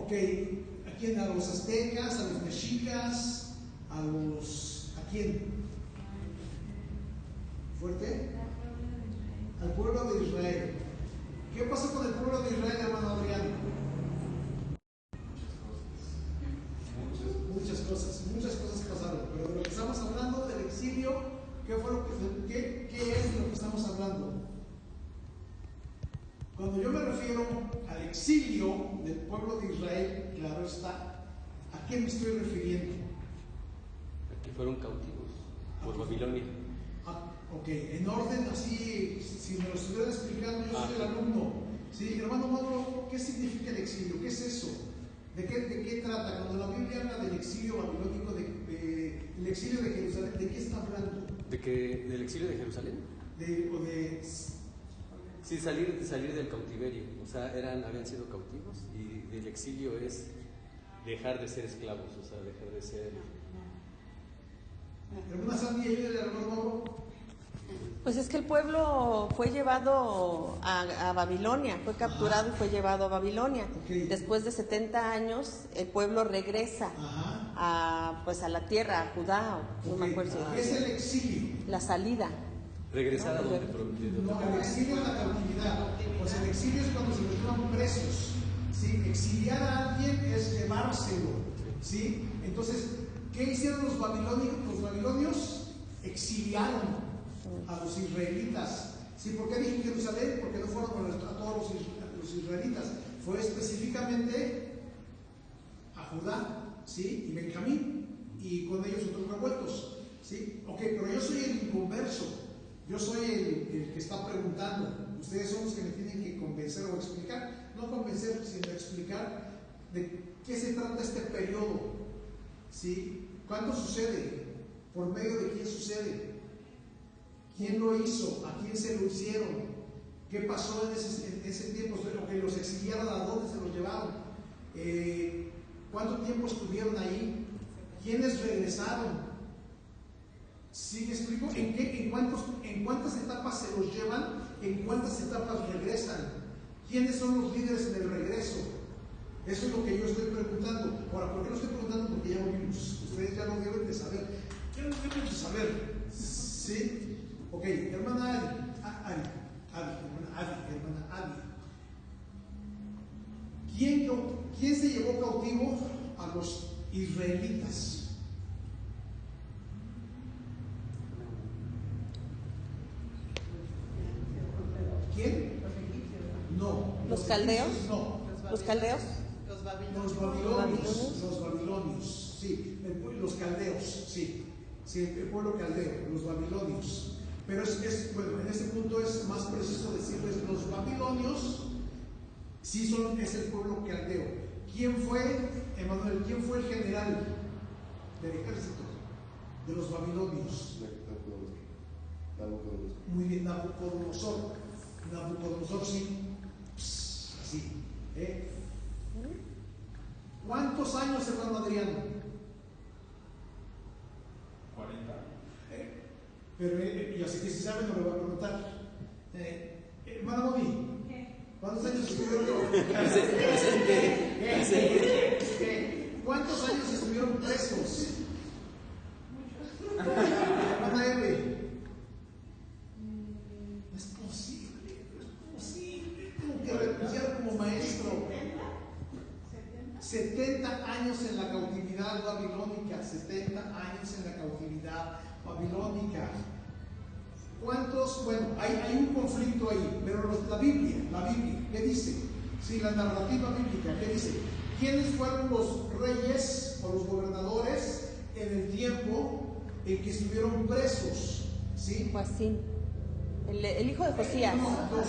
Ok, ¿a quién? ¿A los aztecas, a los mexicas, ¿a quién? ¿Fuerte? Al pueblo de Israel. ¿Qué pasó con el pueblo de Israel, hermano Adrián? Muchas cosas pasaron, pero de lo que estamos hablando del exilio, ¿qué es lo que estamos hablando? Cuando yo me refiero al exilio del pueblo de Israel, claro está, ¿a qué me estoy refiriendo? A que fueron cautivos por Babilonia. Ok, en orden así, si me lo estuvieran explicando, yo soy el alumno. Sí, hermano Mauro, ¿qué significa el exilio? ¿Qué es eso? ¿De qué trata? Cuando la Biblia habla del exilio babilónico, del exilio de Jerusalén, ¿de qué está hablando? ¿Del exilio de Jerusalén? Sí, salir del cautiverio. O sea, habían sido cautivos, y del exilio es dejar de ser esclavos, o sea, dejar de ser... ¿Hermana Sandy, ayúdale al hermano Mauro? Pues es que el pueblo fue llevado a Babilonia, fue capturado y fue llevado a Babilonia. Okay. Después de 70 años, el pueblo regresa a la tierra, a Judá, no me acuerdo. ¿Qué es el exilio? La salida. Regresar a donde No, el exilio es la cautividad. Pues el exilio es cuando se los llevan presos. ¿Sí? Exiliar a alguien es llevárselo. ¿Sí? Entonces, ¿qué hicieron los babilonios? Los babilonios exiliaron a los israelitas. ¿Sí? ¿Por qué dije Jerusalén? Porque no fueron a todos los israelitas. Fue específicamente a Judá, ¿sí? Y Benjamín, y con ellos otros revueltos. ¿Sí? Ok, pero yo soy el inconverso. Yo soy el que está preguntando. Ustedes son los que me tienen que convencer o explicar. No convencer, sino explicar de qué se trata este periodo. ¿Sí? ¿Cuándo sucede? ¿Por medio de quién sucede? ¿Quién lo hizo? ¿A quién se lo hicieron? ¿Qué pasó en ese tiempo? ¿Que los exiliaron? ¿A dónde se los llevaron? ¿Cuánto tiempo estuvieron ahí? ¿Quiénes regresaron? ¿Sí me explico? ¿En cuántas etapas se los llevan? ¿En cuántas etapas regresan? ¿Quiénes son los líderes del regreso? Eso es lo que yo estoy preguntando. Ahora, ¿por qué lo estoy preguntando? Porque ya lo vimos. Ustedes ya lo deben de saber. Ya lo deben de saber. ¿Sí? Ok, hermana Adi. ¿Quién se llevó cautivo a los israelitas? ¿Quién? No. ¿Los caldeos? No. ¿Los caldeos? Los babilonios, sí. Los caldeos, sí. Sí, el pueblo caldeo, los babilonios. Pero bueno, en este punto es más preciso decirles los babilonios, sí es el pueblo caldeo. ¿Quién fue, Emanuel? ¿Quién fue el general del ejército de los babilonios? Muy bien, Nabucodonosor, sí. Así. ¿Cuántos años, hermano Adrián? 40. Pero yo sé que si sabe no le voy a preguntar. Hermano Bobby, ¿cuántos años estuvieron? ¿Cuántos años estuvieron presos? Hermana Eve. No es posible. Tengo que renunciar como maestro. 70 años en la cautividad babilónica. 70 años en la cautividad babilónica. ¿Cuántos? Bueno, hay un conflicto ahí, pero la Biblia, ¿qué dice? Sí, la narrativa bíblica, ¿qué dice? ¿Quiénes fueron los reyes o los gobernadores en el tiempo en que estuvieron presos? ¿Sí? Joacim, el hijo de Josías. No, los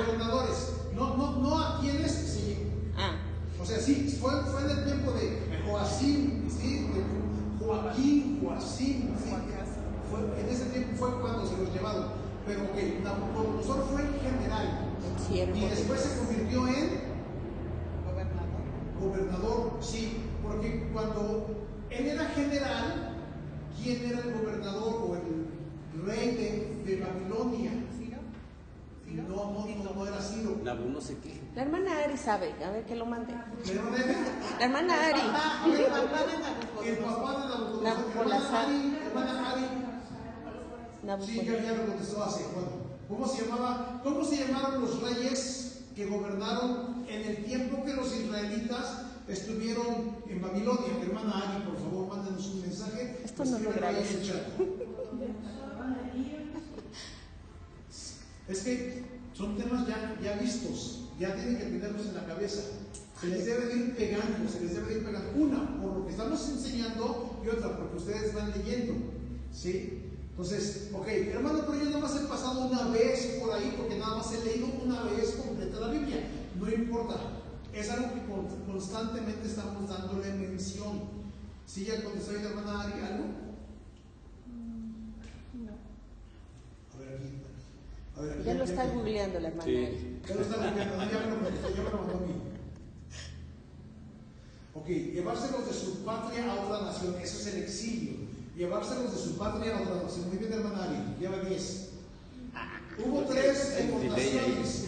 gobernadores. No a quienes, sí. O sea, sí, fue en el tiempo de Joacim, ¿sí? De Joaquín, ¿sí? En ese tiempo fue cuando se los llevaron. Pero ok, Nabucodonosor fue el general. Y después se convirtió en gobernador, sí. Porque cuando él era general, ¿quién era el gobernador o el rey de Babilonia? ¿Ciro? No era Ciro. Nabu no sé qué. La hermana Ari sabe, a ver que lo mande. Pero debe. La hermana Ari. El papá de Nabucodonosor. Nabopolassar. Hermana Ari. Sí, ya lo contestó hace. Bueno, ¿cómo se llamaron los reyes que gobernaron en el tiempo que los israelitas estuvieron en Babilonia? Hermana Ari, por favor, mándenos un mensaje. Esto no lo grabes. Es que son temas ya vistos, ya tienen que tenerlos en la cabeza. Se les debe de ir pegando, Una, por lo que estamos enseñando, y otra, porque ustedes van leyendo. ¿Sí? Entonces, ok, hermano, pero yo nada más he pasado una vez por ahí, porque nada más he leído una vez completa la Biblia. No importa, es algo que constantemente estamos dándole mención. ¿Sí ya contestó la hermana Ari algo? No. A ver, aquí. Ya lo está googleando la hermana Sí. Ari. Ya lo está googleando, ya me lo mandó a mí. Ok, llevárselos de su patria a otra nación, eso es el exilio. Llevárselos de su patria a otra nación. Muy bien, hermana Ari, lleva 10. Hubo 3 deportaciones,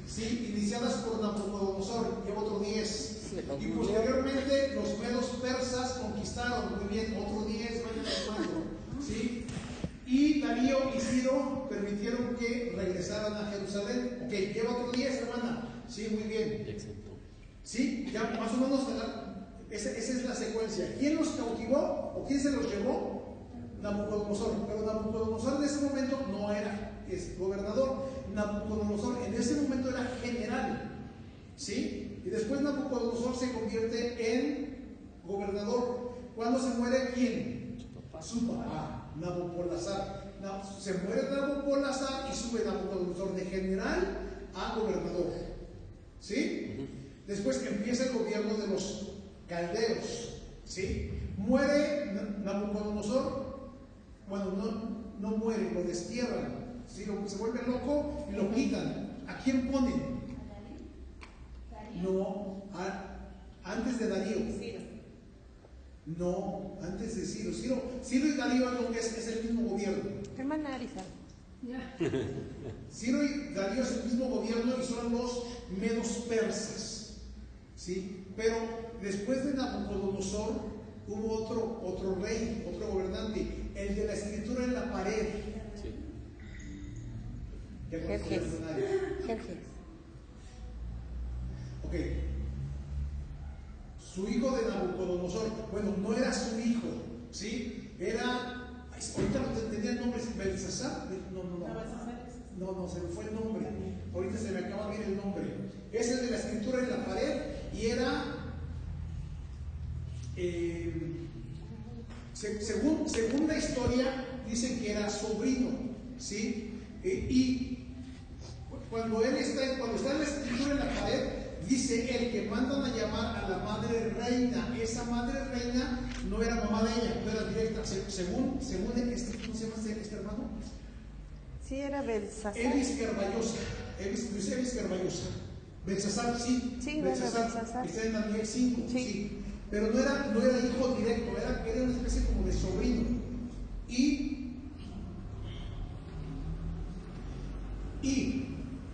¿sí? Iniciadas por Nabucodonosor, lleva otro 10. Y posteriormente los medos persas conquistaron, muy bien, otro 10, vayan sumando, ¿sí? Y Darío y Ciro permitieron que regresaran a Jerusalén. Ok, lleva otro 10, hermana. Sí, muy bien. Sí, ya más o menos, esa es la secuencia. ¿Quién los cautivó o quién se los llevó? Nabucodonosor. Pero Nabucodonosor en ese momento no era gobernador. Nabucodonosor en ese momento era general. ¿Sí? Y después Nabucodonosor se convierte en gobernador. ¿Cuándo se muere quién? Su papá, Nabopolassar. Se muere Nabopolassar y sube Nabucodonosor de general a gobernador. ¿Sí? Después empieza el gobierno de los caldeos. ¿Sí? Muere Nabucodonosor. Bueno, no muere, lo destierran. ¿Sí? Se vuelve loco y lo quitan. ¿A quién ponen? No, antes de Darío. No, antes de Ciro. Ciro y Darío es el mismo gobierno. Hermana Ari sabe. Ciro y Darío es el mismo gobierno y son los medos persas. ¿Sí? Pero después de Nabucodonosor hubo otro rey, otro gobernante, el de la escritura en la pared. Sí. Jerjes. Ok. Su hijo de Nabucodonosor, bueno, no era su hijo, ¿sí? Era, ahorita tenía el nombre, Belsasar. No, se me fue el nombre. Ahorita se me acaba de ir el nombre. Es el de la escritura en la pared y era, según la historia, dicen que era sobrino, ¿sí? Y cuando está en la escritura en la pared, dice el que mandan a llamar a la madre reina. Esa madre reina no era mamá de ella, no era directa. Según ¿cómo se llama este hermano? Sí, era Belsasar. Evis Carballosa. Belsasar, sí. Sí, Belsasar. Está en Daniel 5, sí. Sí. Pero no era hijo directo, era una especie como de sobrino. Y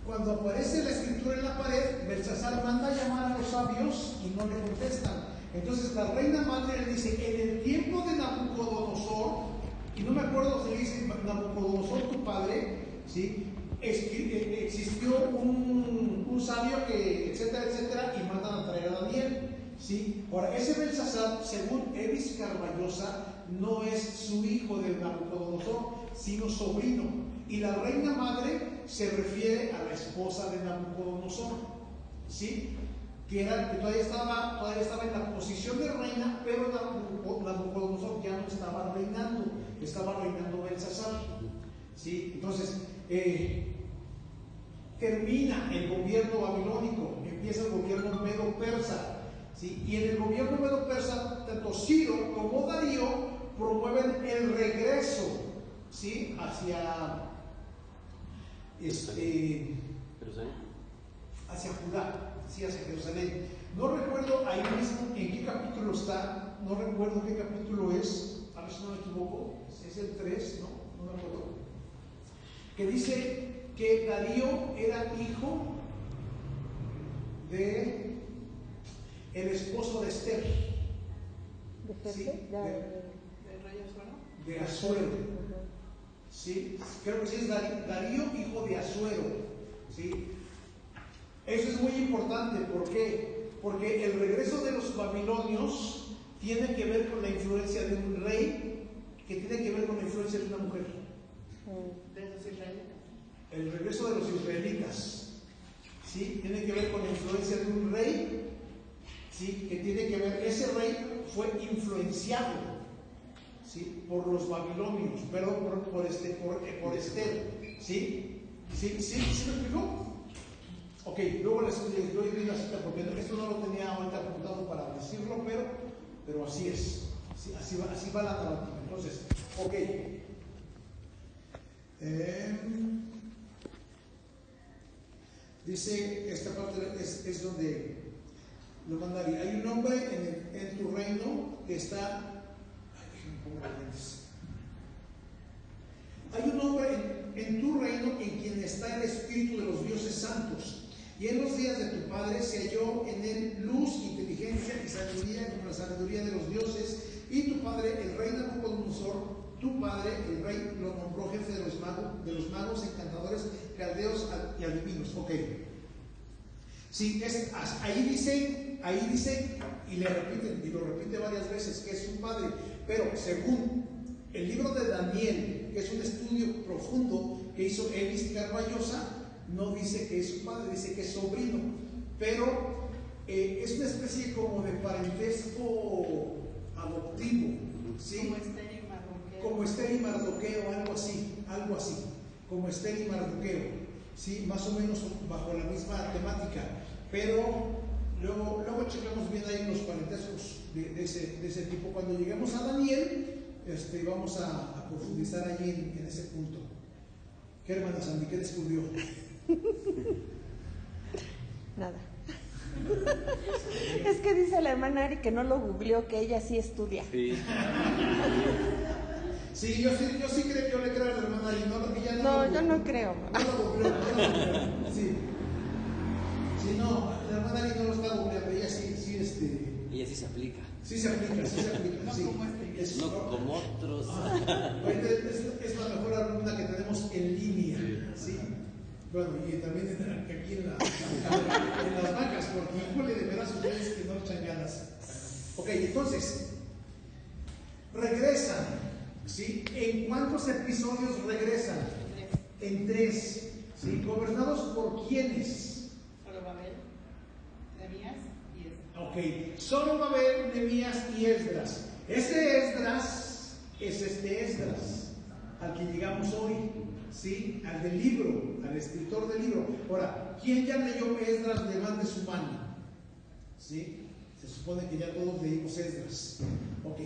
cuando aparece la escritura en la pared, Belsasar manda a llamar a los sabios y no le contestan. Entonces la reina madre le dice, en el tiempo de Nabucodonosor, y no me acuerdo si le dice Nabucodonosor tu padre, ¿sí? Existió un sabio que, etcétera, y mandan a traer a Daniel. ¿Sí? Ahora, ese Belsasar, según Evis Carballosa, no es su hijo de Nabucodonosor, sino sobrino. Y la reina madre se refiere a la esposa de Nabucodonosor, ¿sí? Que todavía estaba en la posición de reina, pero Nabucodonosor ya no estaba reinando, estaba reinando Belsasar, ¿sí? Entonces, termina el gobierno babilónico, empieza el gobierno medo-persa, ¿sí? Y en el gobierno medo-persa, tanto Ciro como Darío promueven el regreso, ¿sí? Hacia Judá, ¿sí? Hacia Jerusalén. No recuerdo ahí mismo en qué capítulo está, no recuerdo qué capítulo es, a ver si no me equivoco, es el 3, no me acuerdo, que dice que Darío era hijo de el esposo de Esther. ¿De Sí, jefe? ¿Del rey Asuero? de Asuero. ¿Sí? Creo que sí es Darío, hijo de Asuero. ¿Sí? Eso es muy importante. ¿Por qué? Porque el regreso de los babilonios tiene que ver con la influencia de un rey, que tiene que ver con la influencia de una mujer. ¿De los israelitas? El regreso de los israelitas, ¿sí? Tiene que ver con la influencia de un rey, ¿sí? Que tiene que ver, ese rey fue influenciado, ¿sí? Por los babilonios, perdón, por Esther, ¿sí? ¿Sí me explicó? Ok, luego les doy una cita porque esto no lo tenía ahorita apuntado para decirlo, pero así es, ¿sí? Así va la narrativa. Entonces, ok. Dice, esta parte es donde lo mandaría. Hay un hombre en tu reino que está. Ay, déjenme poner lentes. Hay un hombre en tu reino en quien está el espíritu de los dioses santos. Y en los días de tu padre se halló en él luz, inteligencia y sabiduría como la sabiduría de los dioses. Y tu padre, el rey Nabucodonosor, tu padre, el rey, lo nombró jefe de los magos, encantadores, caldeos y adivinos. Ok. Sí, ahí dice, y le repiten, y lo repite varias veces, que es su padre. Pero según el libro de Daniel, que es un estudio profundo que hizo Elis Carballosa, no dice que es su padre, dice que es sobrino. Pero es una especie como de parentesco adoptivo, ¿sí? Como Esther y Mardoqueo, algo así, como Esther y Mardoqueo, ¿sí? Más o menos bajo la misma temática, pero luego checamos bien ahí los parentescos de ese tipo. Cuando lleguemos a Daniel, vamos a profundizar allí en ese punto. ¿Qué, hermana Sandy, qué descubrió? Nada. Es que dice la hermana Ari que no lo googleó, que ella sí estudia. Sí. Sí, yo le creo a la hermana Ari, no, yo no creo. No lo googleó. Sí. Sí, no, la hermana Ari no lo está googleando, ella sí. Ella sí se aplica. Sí se aplica. No Sí. como No como otros. Ahorita es la mejor alumna que tenemos en línea, ¿sí? Bueno, y también aquí en las vacas, porque híjole, de veras ustedes que no echan ganas. Ok, entonces, regresan, ¿sí? ¿En cuántos episodios regresan? En 3, ¿sí? ¿Gobernados por quiénes? Zorobabel, Nehemías y Esdras. Ok, Zorobabel, Nehemías y Esdras. Este Esdras es este Esdras al que llegamos hoy, ¿sí? Al del libro, al escritor del libro. Ahora, ¿quién ya leyó Esdras? Levante su mano, ¿sí? Se supone que ya todos leímos Esdras. Ok,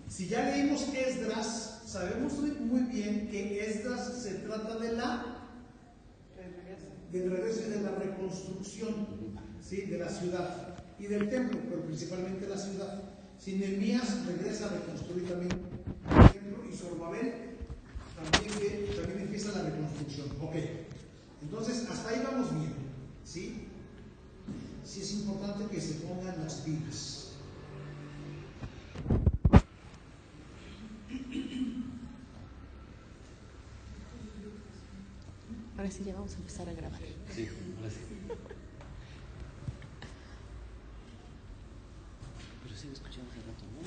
si ya leímos Esdras, sabemos muy bien que Esdras se trata del regreso y de la reconstrucción, ¿sí? De la ciudad y del templo, pero principalmente la ciudad. Si Nehemías regresa a reconstruir también el templo, y Zorobabel también empieza la reconstrucción. Ok, entonces hasta ahí vamos bien, ¿sí? Sí es importante que se pongan las pilas. Ahora sí, ya vamos a empezar a grabar. Sí, ahora sí. Pero sí lo escuchamos hace rato, ¿no?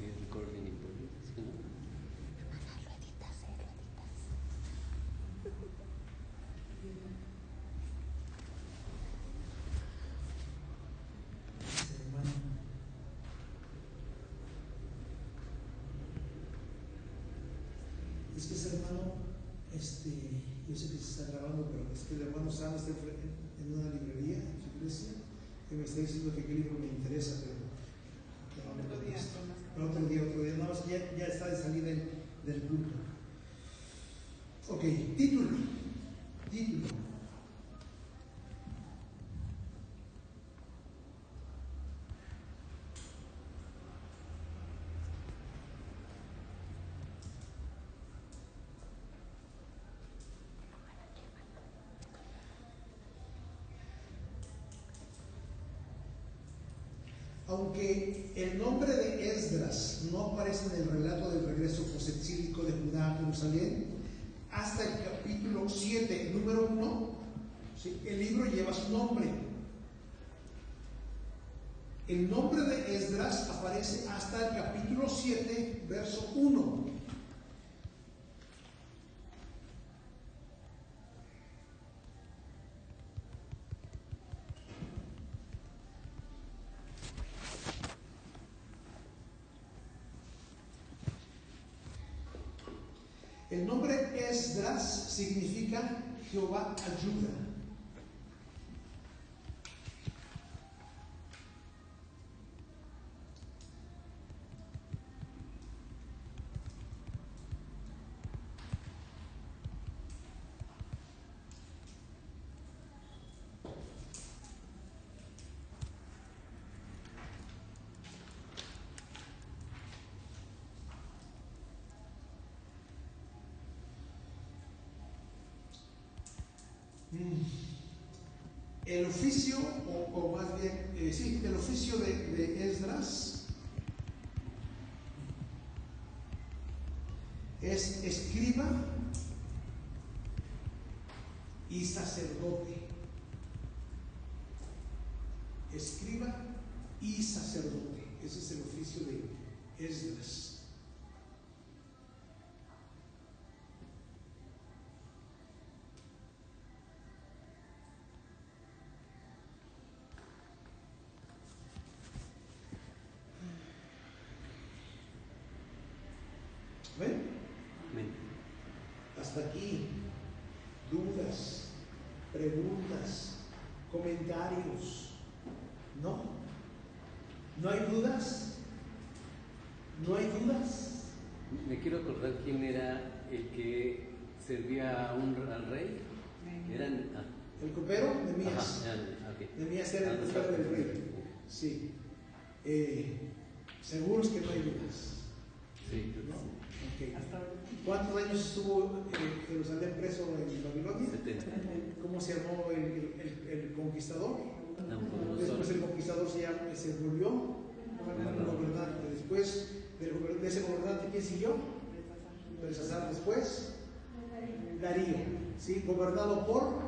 El recording y todo, ¿sí, no? Lo editas. Es que ese hermano, yo sé que se está grabando, pero es que el hermano Sam está en una librería en su iglesia que me está diciendo que qué libro me interesa, pero otro día, nada más que ya está de salida del culto. Ok, título. Aunque el nombre de Esdras no aparece en el relato del regreso posexílico de Judá a Jerusalén, hasta el capítulo 7, número 1, ¿sí?, el libro lleva su nombre. El nombre de Esdras aparece hasta el capítulo 7, verso 1. El nombre Esdras significa Jehová ayuda. El oficio, o más bien, sí, el oficio de Esdras es escriba y sacerdote. Escriba y sacerdote. Ese es el oficio de Esdras. ¿Ven? Amén. Hasta aquí, dudas, preguntas, comentarios. ¿No? ¿No hay dudas? ¿No hay dudas? Me quiero acordar quién era el que servía al rey. Eran. El copero, Nehemías. Okay. Nehemías era el copero del rey. Sí. Seguros que no hay dudas. Sí, ¿No? Okay. Hasta ahora. ¿Cuántos años estuvo Jerusalén preso en Babilonia? 70. ¿Cómo se llamó el conquistador? Nabucodonosor. Después el conquistador se volvió gobernante. Después de ese gobernante, ¿quién siguió? Belsasar. Después Darío, ¿sí? Gobernado por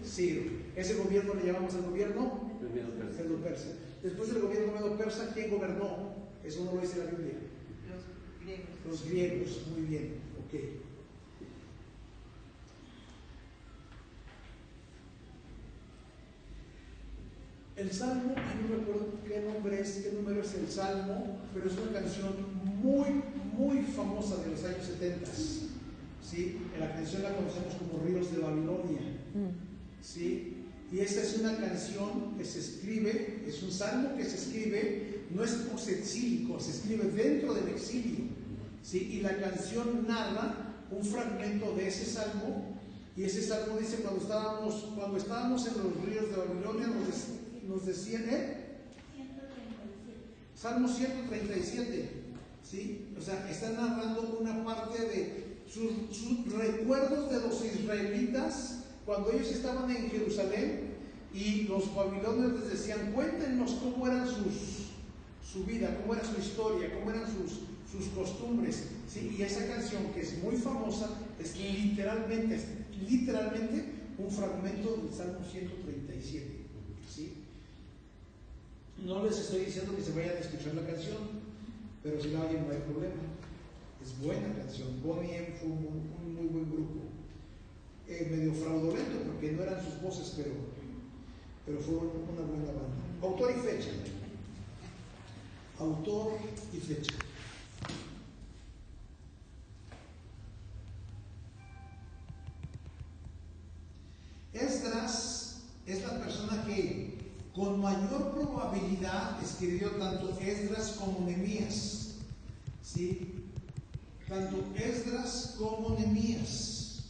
Ciro. Ese gobierno le llamamos el gobierno Medo-Persa. Después del gobierno Medo-Persa, ¿quién gobernó? Eso no lo dice la Biblia. Los griegos. Los griegos, muy bien, ok. El Salmo, no recuerdo qué número es el Salmo, pero es una canción muy, muy famosa de los años 70. ¿Sí? La canción la conocemos como Ríos de Babilonia. ¿Sí? Y esta es una canción que se escribe, es un salmo que se escribe, no es posexílico, se escribe dentro del exilio. ¿Sí? Y la canción narra un fragmento de ese salmo, y ese salmo dice: cuando estábamos en los ríos de Babilonia, nos decían, Salmo 137, ¿sí? O sea, está narrando una parte de sus recuerdos de los israelitas cuando ellos estaban en Jerusalén, y los babilonios les decían: cuéntenos cómo eran su vida, cómo era su historia, cómo eran sus costumbres, ¿sí? Y esa canción, que es muy famosa, es literalmente un fragmento del Salmo 137, ¿sí? No les estoy diciendo que se vayan a escuchar la canción, pero si la oyen no hay problema. Es buena canción. Bonnie M fue un muy buen grupo. Medio fraudulento porque no eran sus voces, pero fue una buena banda. Autor y fecha. Autor y fecha. Esdras es la persona que con mayor probabilidad escribió tanto Esdras como Nehemías. ¿Sí? Tanto Esdras como Nehemías.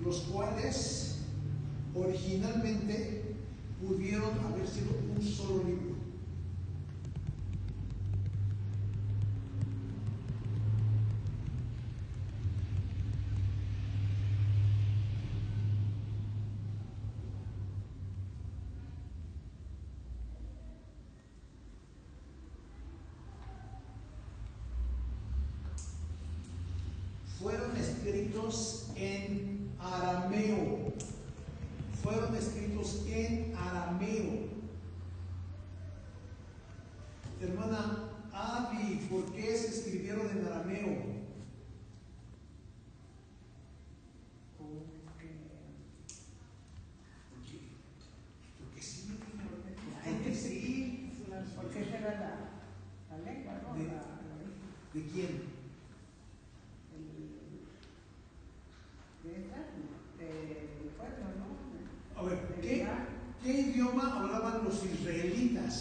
Los cuales originalmente pudieron haber sido un solo libro. escritos en arameo. Fueron escritos en arameo. Hermana Avi, ¿por qué se escribieron en arameo? Porque sí, porque esa era la lengua, ¿no? ¿De quién? Del pueblo, ¿no? A ver, ¿qué idioma hablaban los israelitas?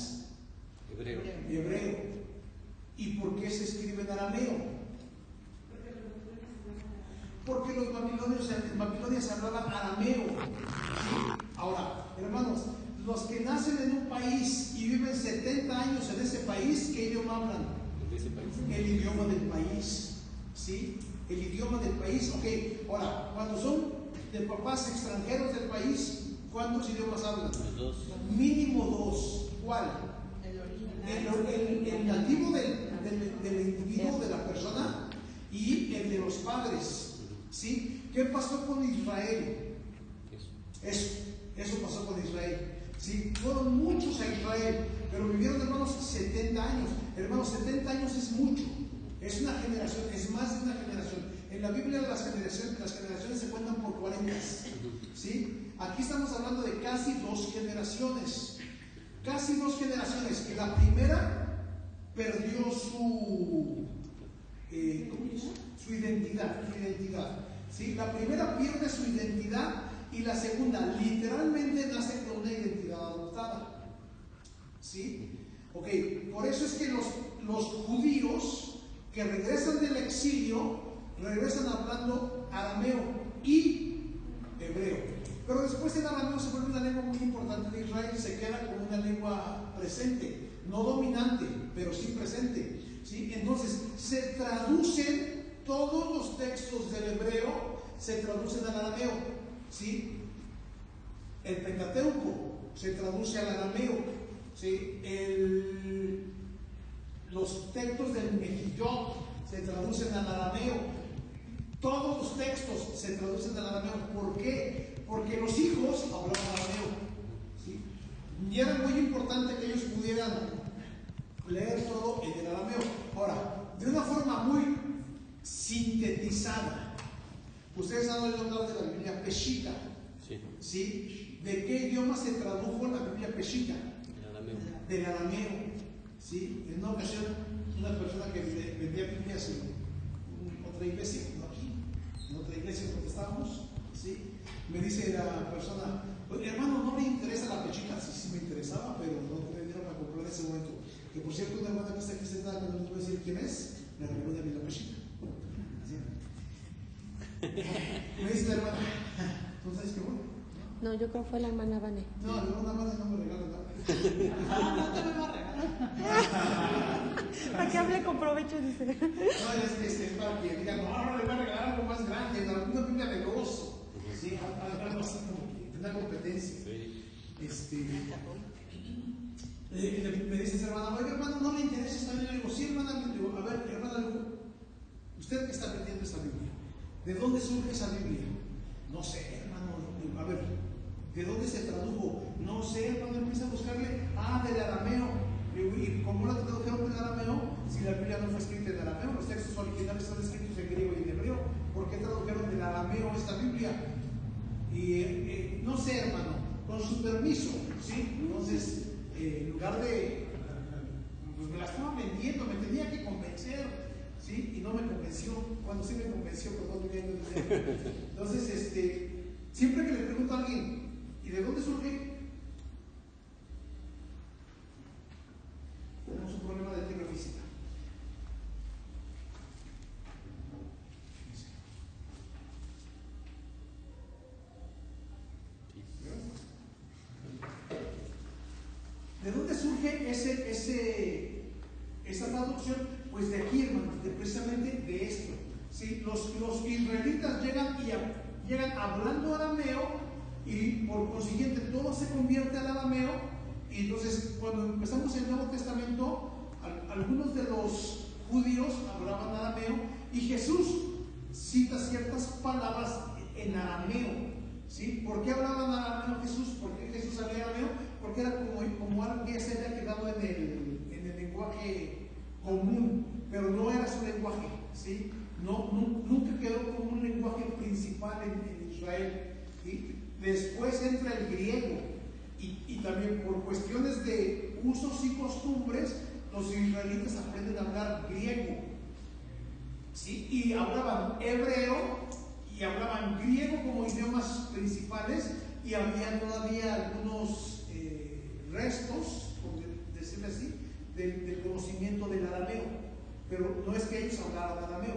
Hebreo. Hebreo. ¿Y por qué se escribe en arameo? Porque los babilonios, en Babilonia se hablaba arameo. ¿Sí? Ahora, hermanos, los que nacen en un país y viven 70 años en ese país, ¿qué idioma hablan? ¿De ese país? El idioma del país. ¿Sí? El idioma del país. Ok, ahora, cuando son de papás extranjeros del país, ¿cuántos idiomas hablan? Los dos. Mínimo dos. ¿Cuál? El original. El nativo del individuo, de la persona, y el de los padres. ¿Sí? ¿Qué pasó con Israel? Eso pasó con Israel. ¿Sí? Fueron muchos a Israel, pero vivieron, hermanos, 70 años. Hermanos, 70 años es mucho. Es una generación, es más de una generación. En la Biblia las generaciones se cuentan por 40. ¿Sí? Aquí estamos hablando de casi 2 generaciones. Casi 2 generaciones. Que la primera perdió su identidad. ¿Sí? La primera pierde su identidad y la segunda literalmente nace con una identidad adoptada. ¿Sí? Ok, por eso es que los judíos que regresan del exilio regresan hablando arameo y hebreo. Pero después el arameo se vuelve una lengua muy importante de Israel y se queda como una lengua presente, no dominante, pero sí presente. ¿Sí? Entonces se traducen todos los textos del hebreo, se traducen al arameo. ¿Sí? El Pentateuco se traduce al arameo. ¿Sí? Los textos del Mejillot se traducen al arameo. Todos los textos se traducen al arameo. ¿Por qué? Porque los hijos hablaban arameo. ¿Sí? Y era muy importante que ellos pudieran leer todo en el arameo. Ahora, de una forma muy sintetizada, ustedes han oído hablar de la Biblia Peshita. Sí. ¿Sí? ¿De qué idioma se tradujo la Biblia Peshita? El arameo. Del arameo. ¿Sí? En una ocasión, una persona que vendía Biblias en otra iglesia, no aquí, en otra iglesia donde estábamos, ¿sí? Me dice la persona, hermano, ¿no me interesa la Peshita? Sí, me interesaba, pero no me dieron para comprar en ese momento. Que por cierto, una hermana que está aquí sentada, que no les voy a decir quién es, me regaló una Biblia Peshita. ¿Sí? Me dice la hermana, ¿tú sabes qué bueno? No, yo creo que fue la hermana Vane. No, la hermana Vane no me regala nada. No te me va a regalar. Para que hable con provecho, dice. No, es para que digan, no, le voy a regalar algo más grande, una Biblia de gozo. Sí, algo así como que una competencia. Sí. Me dice esa hermana, oye hermano, ¿no le interesa esta Biblia? Le digo, sí, hermana, le digo, a ver, hermana, usted que está vendiendo esta Biblia, ¿de dónde surge esa Biblia? No sé, hermano, a ver, ¿de dónde se tradujo? No sé, hermano, empieza a buscarle, del arameo. ¿Y cómo la tradujeron del arameo? Si la Biblia no fue escrita en arameo, los textos originales están escritos en griego y en hebreo. ¿Por qué tradujeron del arameo esta Biblia? Y no sé, hermano, con su permiso, ¿sí? Entonces, en lugar de, pues me la estaba vendiendo, me tenía que convencer, ¿sí? Y no me convenció. Cuando sí me convenció, pues no tenía que decir. Entonces, siempre que le pregunto a alguien, ¿y de dónde surge? Tenemos un problema de tierra física. ¿De dónde surge esa traducción? Pues de aquí, hermanos, precisamente de esto. ¿Sí? Los israelitas llegan hablando arameo y por consiguiente todo se convierte al arameo. Y entonces, cuando empezamos el Nuevo Testamento, algunos de los judíos hablaban arameo y Jesús cita ciertas palabras en arameo. ¿Sí? ¿Por qué hablaban arameo Jesús? ¿Por qué Jesús sabía arameo? Porque era como algo que ya se había quedado en el lenguaje común, pero no era su lenguaje, ¿sí? Nunca quedó como un lenguaje principal en Israel. ¿Sí? Después entra el griego y también por cuestiones de usos y costumbres, los israelitas aprenden a hablar griego, ¿sí? Y hablaban hebreo y hablaban griego como idiomas principales, y había todavía algunos restos, por decirlo así, del conocimiento del arameo, pero no es que ellos hablaran arameo,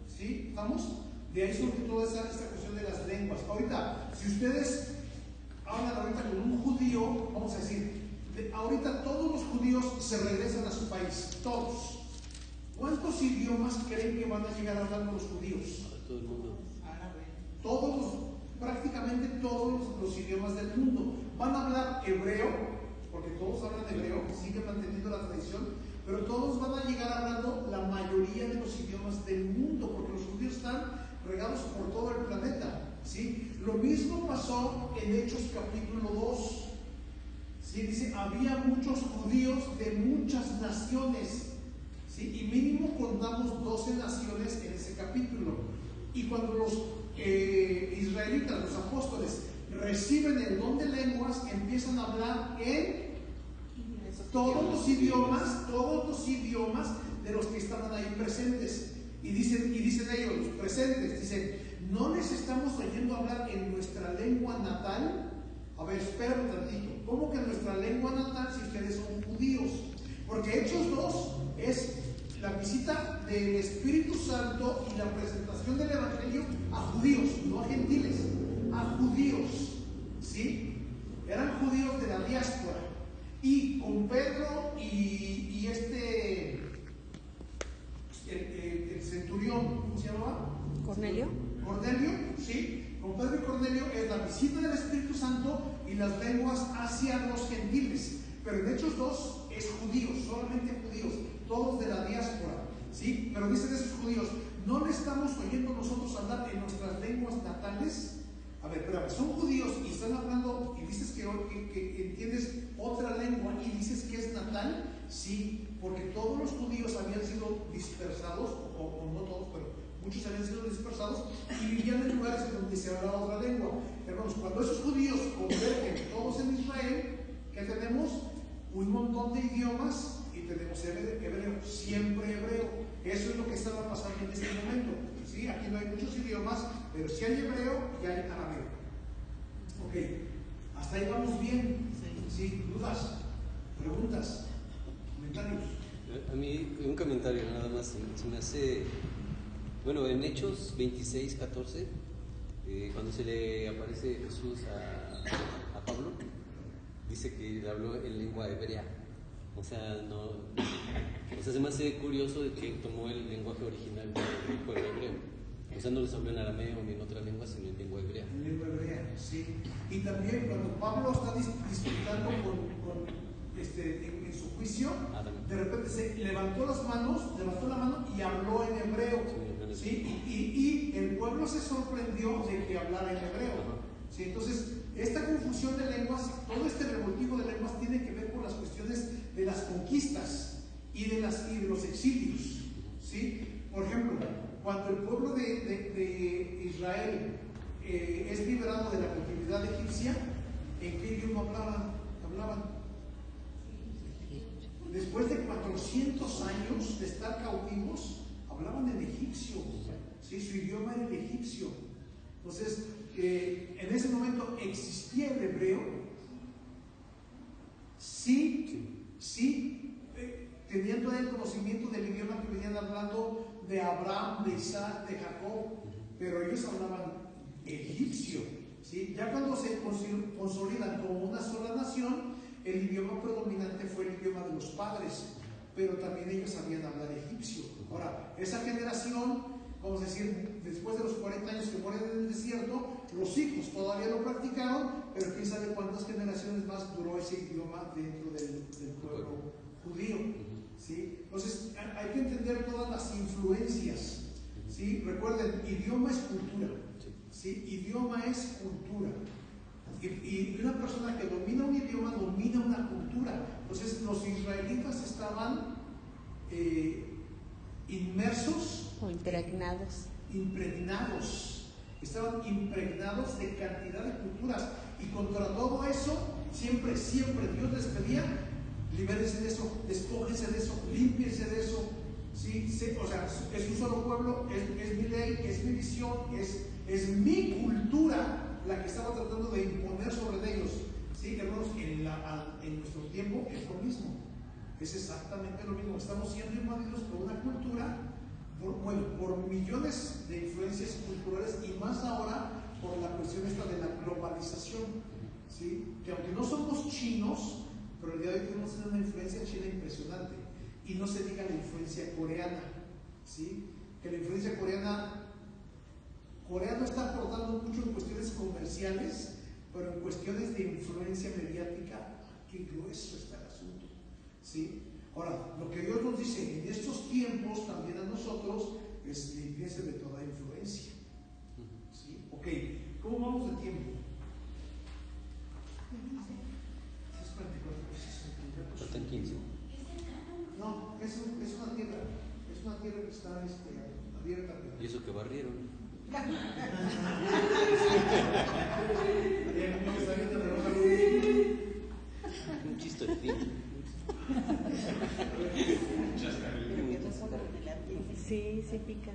¿sí? ¿Estamos? De ahí surge toda esta cuestión de las lenguas. Ahorita, si ustedes hablan ahorita con un judío, vamos a decir, ahorita todos los judíos se regresan a su país, todos. ¿Cuántos idiomas creen que van a llegar a hablar los judíos? Todo el mundo. Prácticamente todos los idiomas del mundo. Van a hablar hebreo, porque todos hablan hebreo, siguen manteniendo la tradición, pero todos van a llegar hablando la mayoría de los idiomas del mundo, porque los judíos están regados por todo el planeta, ¿sí? Lo mismo pasó en Hechos capítulo 2, ¿sí? Dice, había muchos judíos de muchas naciones, ¿sí? Y mínimo contamos 12 naciones en ese capítulo. Y cuando los israelitas, los apóstoles, reciben el don de lenguas, empiezan a hablar en todos los idiomas de los que estaban ahí presentes. Y dicen ellos, los presentes, dicen, ¿no les estamos oyendo hablar en nuestra lengua natal? A ver, espérame tantito. ¿Cómo que en nuestra lengua natal si ustedes son judíos? Porque Hechos 2 es la visita del Espíritu Santo y la presentación del Evangelio a judíos, no a gentiles, a judíos, ¿sí? Eran judíos de la diáspora. Y con Pedro y el centurión, ¿cómo se llamaba? Cornelio, ¿sí? Con Pedro y Cornelio es la visita del Espíritu Santo y las lenguas hacia los gentiles. Pero en Hechos 2 es judíos, solamente judíos, todos de la diáspora, ¿sí? Pero dicen esos judíos, ¿no le estamos oyendo nosotros hablar en nuestras lenguas natales? A ver, pero son judíos y están hablando, y dices que entiendes otra lengua y dices que es natal. Sí, porque todos los judíos habían sido dispersados, o no todos, pero muchos habían sido dispersados y vivían en lugares en donde se hablaba otra lengua. Hermanos, cuando esos judíos convergen todos en Israel, ¿qué tenemos? Un montón de idiomas y tenemos hebreo, siempre hebreo. Eso es lo que estaba pasando en este momento. ¿Sí? Aquí no hay muchos idiomas, pero sí hay hebreo y hay arameo. Ok, hasta ahí vamos bien. ¿Sí? ¿Dudas? ¿Preguntas? ¿Comentarios? A mí un comentario nada más, se me hace, bueno, en Hechos 26, 14, cuando se le aparece Jesús a Pablo, dice que le habló en lengua hebrea. O sea, se me hace curioso de que tomó el lenguaje original del pueblo hebreo. O sea, no les habló en arameo ni en otra lengua, sino en lengua hebrea. En lengua hebrea, sí. Y también cuando Pablo está disputando en su juicio, de repente se levantó la mano y habló en hebreo. ¿Sí? Y el pueblo se sorprendió de que hablara en hebreo. ¿Sí? Entonces, esta confusión de lenguas, todo este revoltijo de lenguas tiene que ver con las cuestiones de las conquistas y de los exilios. ¿Sí? Por ejemplo, cuando el pueblo de Israel es liberado de la cautividad egipcia, ¿en qué idioma hablaban? Después de 400 años de estar cautivos, hablaban en egipcio. ¿Sí? Su idioma era el egipcio. Entonces, en ese momento existía el hebreo. Sí, tenían todo el conocimiento del idioma que venían hablando de Abraham, de Isaac, de Jacob, pero ellos hablaban egipcio. ¿Sí? Ya cuando se consolidan como una sola nación, el idioma predominante fue el idioma de los padres, pero también ellos sabían hablar egipcio. Ahora, esa generación, vamos a decir, después de los 40 años que mueren en el desierto, los hijos todavía lo practicaron, pero quién sabe cuántas generaciones más duró ese idioma dentro del pueblo judío. ¿Sí? Entonces, hay que entender todas las influencias. ¿sí? Recuerden, idioma es cultura, ¿sí? Idioma es cultura. Y una persona que domina un idioma domina una cultura. Entonces los israelitas estaban inmersos O impregnados. Estaban impregnados de cantidad de culturas, y contra todo eso siempre Dios les pedía: libérense de eso, despójense de eso, límpiense de eso, ¿sí? O sea, es un solo pueblo, es mi ley, es mi visión, es mi cultura la que estaba tratando de imponer sobre ellos, ¿sí? Hermanos, en nuestro tiempo es lo mismo, es exactamente lo mismo. Estamos siendo invadidos por una cultura, por millones de influencias culturales, y más ahora por la cuestión esta de la globalización, ¿sí? Que aunque no somos chinos, pero el día de hoy tenemos una influencia china impresionante, y no se diga la influencia coreana, ¿sí? Que la influencia coreana no está aportando mucho en cuestiones comerciales, pero en cuestiones de influencia mediática, qué grueso está el asunto, ¿sí? Ahora, lo que Dios nos dice en estos tiempos también a nosotros es: limpieza de toda influencia, ¿sí? Ok, ¿cómo vamos de tiempo? Es 44, Faltan 15. no, es una tierra que está abierta. ¿Y eso que barrieron? Un chistecito. Sí, sí pica.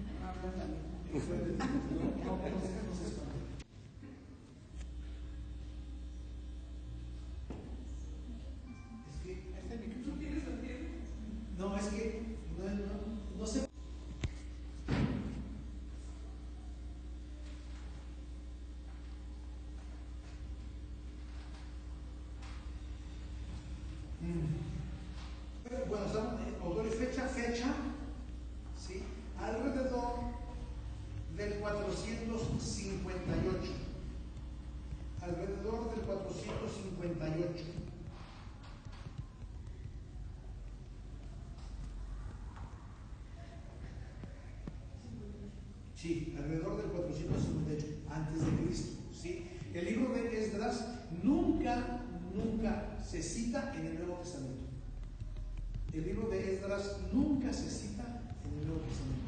No, es que no sé. Bueno, autores fecha, ¿sí? Alrededor del 458. Alrededor del 458. Sí, alrededor del 458 antes de Cristo, ¿sí? El libro de Esdras nunca se cita en el Nuevo Testamento. El libro de Esdras nunca se cita en el Nuevo Testamento.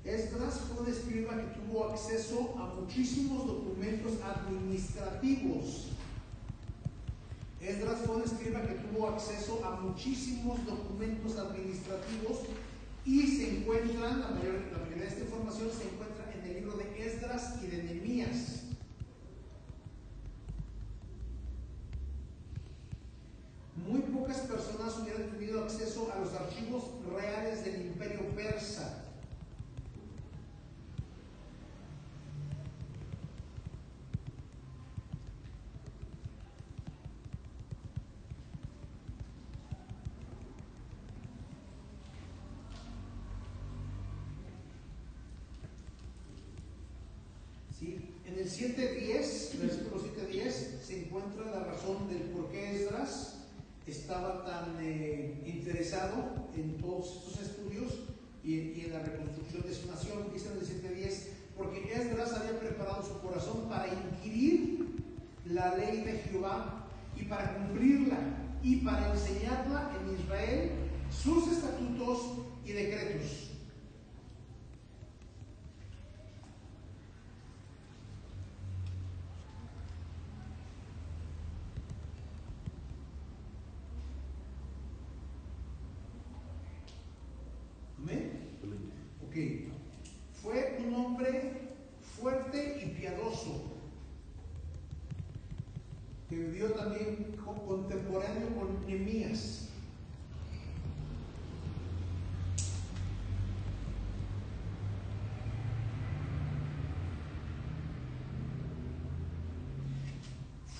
Esdras fue un escriba que tuvo acceso a muchísimos documentos administrativos. Esdras fue un escriba que tuvo acceso a muchísimos documentos administrativos, y se encuentran, la mayoría de esta información se encuentra en el libro de Esdras y de Nehemías. Muy pocas personas hubieran tenido acceso a los archivos reales del Imperio Persa. En el 7.10, versículo 7.10, se encuentra la razón del por qué Esdras estaba tan interesado en todos estos estudios y en la reconstrucción de su nación. Dice en el 7.10: porque Esdras había preparado su corazón para inquirir la ley de Jehová y para cumplirla, y para enseñarla en Israel sus estatutos y decretos. Ok, fue un hombre fuerte y piadoso, que vivió también contemporáneo con Nehemías.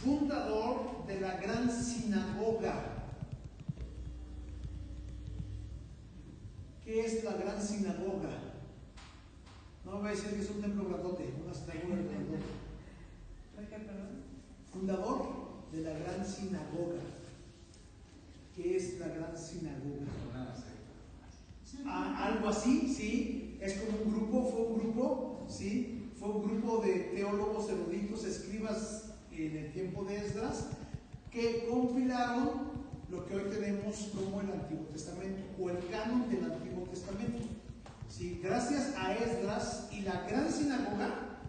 Fundador de la gran sinagoga. ¿Qué es la gran sinagoga? No voy a decir que es un templo grandote, una sinagoga grandota. Fundador de la gran sinagoga. ¿Qué es la gran sinagoga? Algo así, sí. Es como un grupo, fue un grupo, sí. Fue un grupo de teólogos, eruditos, escribas en el tiempo de Esdras que compilaron lo que hoy tenemos como el Antiguo Testamento o el canon del Antiguo Testamento. ¿Sí? Gracias a Esdras y la gran sinagoga,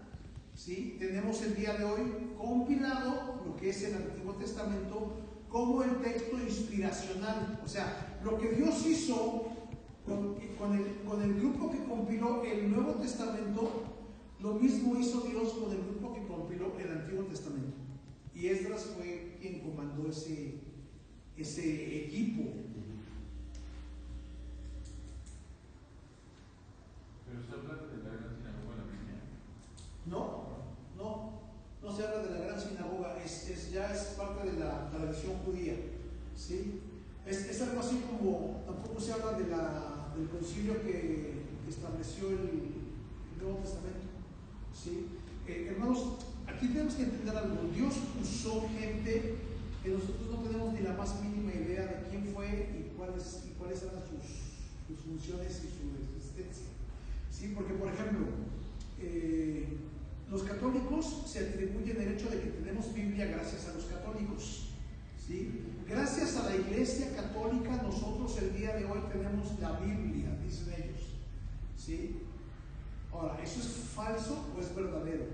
¿sí? Tenemos el día de hoy compilado lo que es el Antiguo Testamento como el texto inspiracional. O sea, lo que Dios hizo con el grupo que compiló el Nuevo Testamento, lo mismo hizo Dios con el grupo que compiló el Antiguo Testamento. Y Esdras fue quien comandó ese equipo. ¿Pero se habla de la gran sinagoga de la Biblia? No se habla de la gran sinagoga, ya es parte de la tradición judía, ¿sí? Es algo así como, tampoco se habla del concilio que estableció el Nuevo Testamento, ¿sí? Hermanos, aquí tenemos que entender algo. Dios usó gente que nosotros no tenemos ni la más mínima idea de quién fue y cuáles eran sus funciones y su existencia, ¿sí? Porque, por ejemplo, los católicos se atribuyen el hecho de que tenemos Biblia gracias a los católicos, ¿sí? Gracias a la Iglesia Católica nosotros el día de hoy tenemos la Biblia, dicen ellos, ¿sí? Ahora, ¿eso es falso o es verdadero?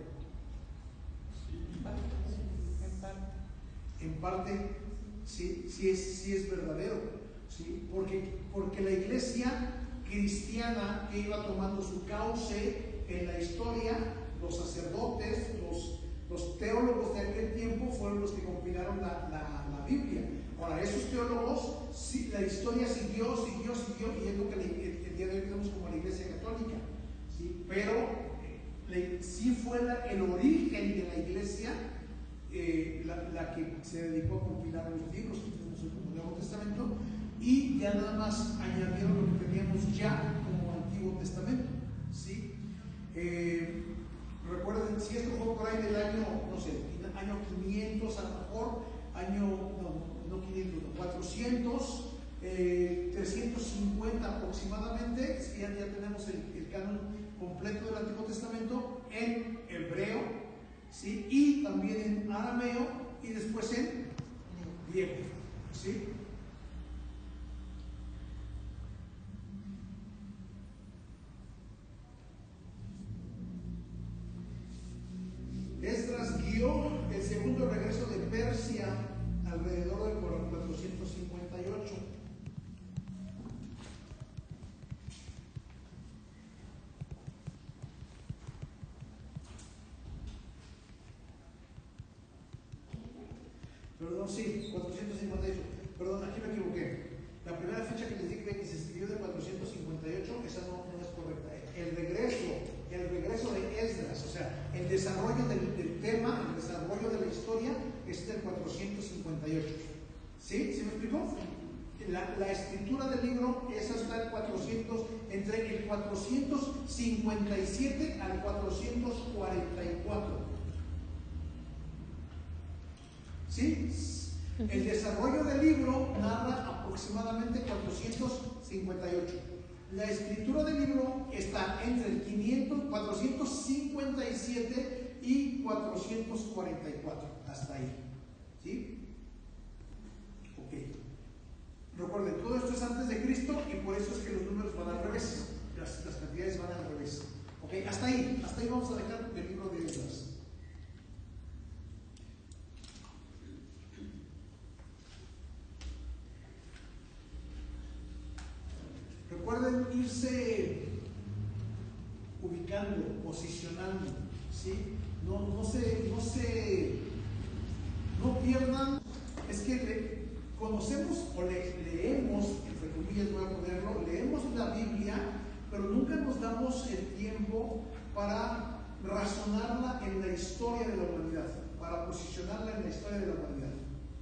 En parte, sí es verdadero, ¿sí? Porque la Iglesia cristiana que iba tomando su cauce en la historia, los sacerdotes, los teólogos de aquel tiempo fueron los que compilaron la Biblia. Ahora, esos teólogos, sí, la historia siguió, y es lo que el día de hoy tenemos como la Iglesia Católica, ¿sí? Pero sí fue el origen de la Iglesia la que se dedicó a compilar los libros que tenemos como el Nuevo Testamento, y ya nada más añadieron lo que teníamos ya como Antiguo Testamento, ¿sí? Recuerden, si esto fue por ahí del año, no sé, año 500 a lo mejor, no 500, no, 400, 350 aproximadamente, ya tenemos el canon completo del Antiguo Testamento en hebreo, ¿sí? Y también en arameo y después en griego, ¿sí? Esdras guió el segundo regreso de Persia alrededor del 458. Perdón, sí, 458. Perdón, aquí me equivoqué. La primera fecha que les dije que se escribió de 458, esa no es correcta. El regreso de Esdras, o sea, el desarrollo del tema, el desarrollo de la historia es del 458. ¿Sí? ¿Sí me explicó? La escritura del libro es hasta el 400, entre el 457 al 444. ¿Sí? El desarrollo del libro narra aproximadamente 458. La escritura del libro está entre el 457 y 444, hasta ahí. ¿Sí? Ok. Recuerden, todo esto es antes de Cristo y por eso es que los números van al revés, las cantidades van al revés. Ok, hasta ahí vamos a dejar el libro de Esdras. Recuerden irse ubicando, posicionando, ¿sí? No pierdan, es que conocemos o leemos, entre comillas voy a ponerlo, leemos la Biblia, pero nunca nos damos el tiempo para razonarla en la historia de la humanidad, para posicionarla en la historia de la humanidad,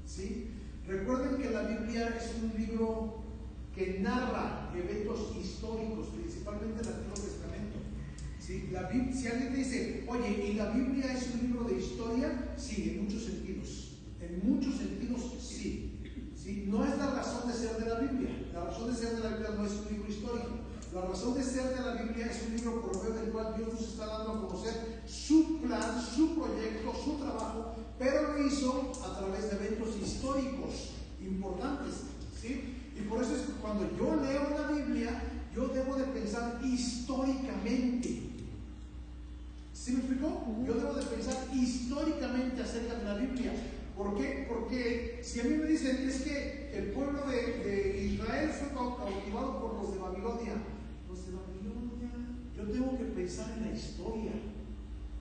¿sí? Recuerden que la Biblia es un libro que narra eventos históricos, principalmente el Antiguo Testamento, ¿Sí? Si alguien te dice, oye, ¿y la Biblia es un libro de historia? Sí, en muchos sentidos. En muchos sentidos, sí. ¿Sí? No es la razón de ser de la Biblia. La razón de ser de la Biblia no es un libro histórico. La razón de ser de la Biblia es un libro por medio del cual Dios nos está dando a conocer su plan, su proyecto, su trabajo, pero lo hizo a través de eventos históricos importantes. ¿Sí? Y por eso es que cuando yo leo la Biblia, yo debo de pensar históricamente. ¿Sí me explicó? Yo debo de pensar históricamente acerca de la Biblia. ¿Por qué? Porque si a mí me dicen es que el pueblo de Israel fue cautivado por los de Babilonia, yo tengo que pensar en la historia.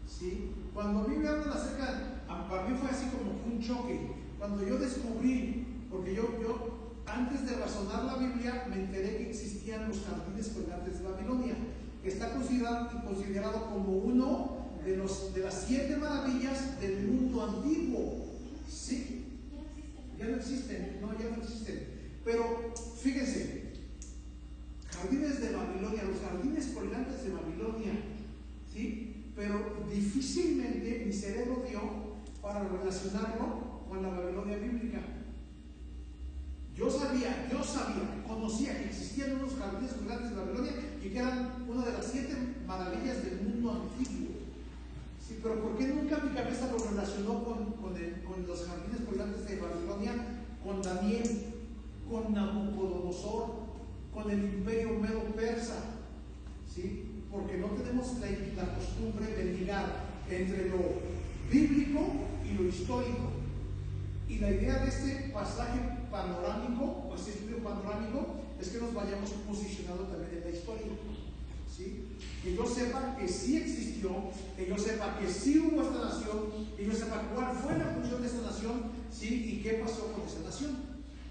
¿Sí? Cuando a mí me hablan acerca, para mí fue así como un choque. Cuando yo descubrí, porque yo antes de razonar la Biblia, me enteré que existían los jardines colgantes de Babilonia, que está considerado como uno de las 7 maravillas del mundo antiguo. Sí, ya no existen, pero fíjense, jardines de Babilonia, los jardines colgantes de Babilonia, ¿sí? Pero difícilmente mi cerebro dio para relacionarlo con la Babilonia bíblica. Yo sabía, conocía que existían unos jardines colgantes de Babilonia y que eran una de las 7 maravillas del mundo antiguo. Sí, pero ¿por qué nunca mi cabeza lo relacionó con los jardines colgantes de Babilonia, con Daniel, con Nabucodonosor, con el imperio medo-persa? ¿Sí? Porque no tenemos la costumbre de ligar entre lo bíblico y lo histórico. Y la idea de este pasaje panorámico, o este estudio panorámico, es que nos vayamos posicionando también en la historia. ¿Sí? Que yo sepa que sí existió, que yo sepa que sí hubo esta nación, que yo sepa cuál fue la función de esta nación, ¿sí? Y qué pasó con esa nación.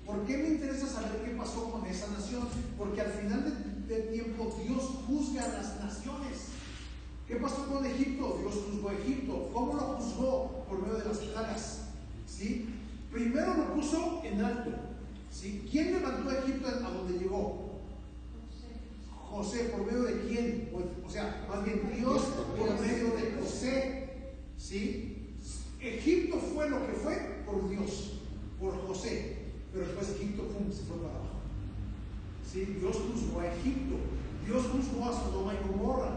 ¿Por qué me interesa saber qué pasó con esa nación? Porque al final del tiempo Dios juzga a las naciones. ¿Qué pasó con Egipto? Dios juzgó a Egipto. ¿Cómo lo juzgó? Por medio de las plagas. ¿Sí? Primero lo puso en alto. ¿Sí? ¿Quién levantó a Egipto a donde llegó? José. ¿Por medio de quién? O sea, más bien Dios por medio de José. ¿Sí? Egipto fue lo que fue por Dios, por José. Pero después Egipto se fue para abajo. ¿Sí? Dios juzgó a Egipto. Dios juzgó a Sodoma y Gomorra.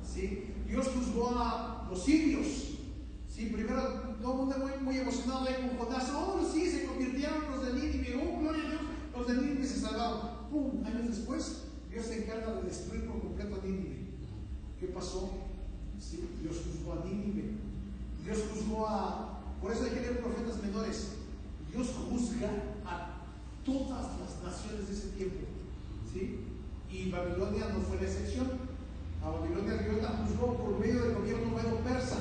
¿Sí? Dios juzgó a los sirios. ¿Sí? Primero todo el mundo muy emocionado ahí con Jonás. Oh, sí, se convirtieron los de Nínive. Oh, gloria a Dios, los de Nínive se salvaron. ¡Pum! Años después, Dios se encarga de destruir por completo a Nínive. ¿Qué pasó? ¿Sí? Dios juzgó a Nínive. Dios juzgó a... Por eso hay que leer profetas menores. Dios juzga a todas las naciones de ese tiempo. ¿Sí? Y Babilonia no fue la excepción. A Babilonia Dios la juzgó por medio del gobierno medo-persa.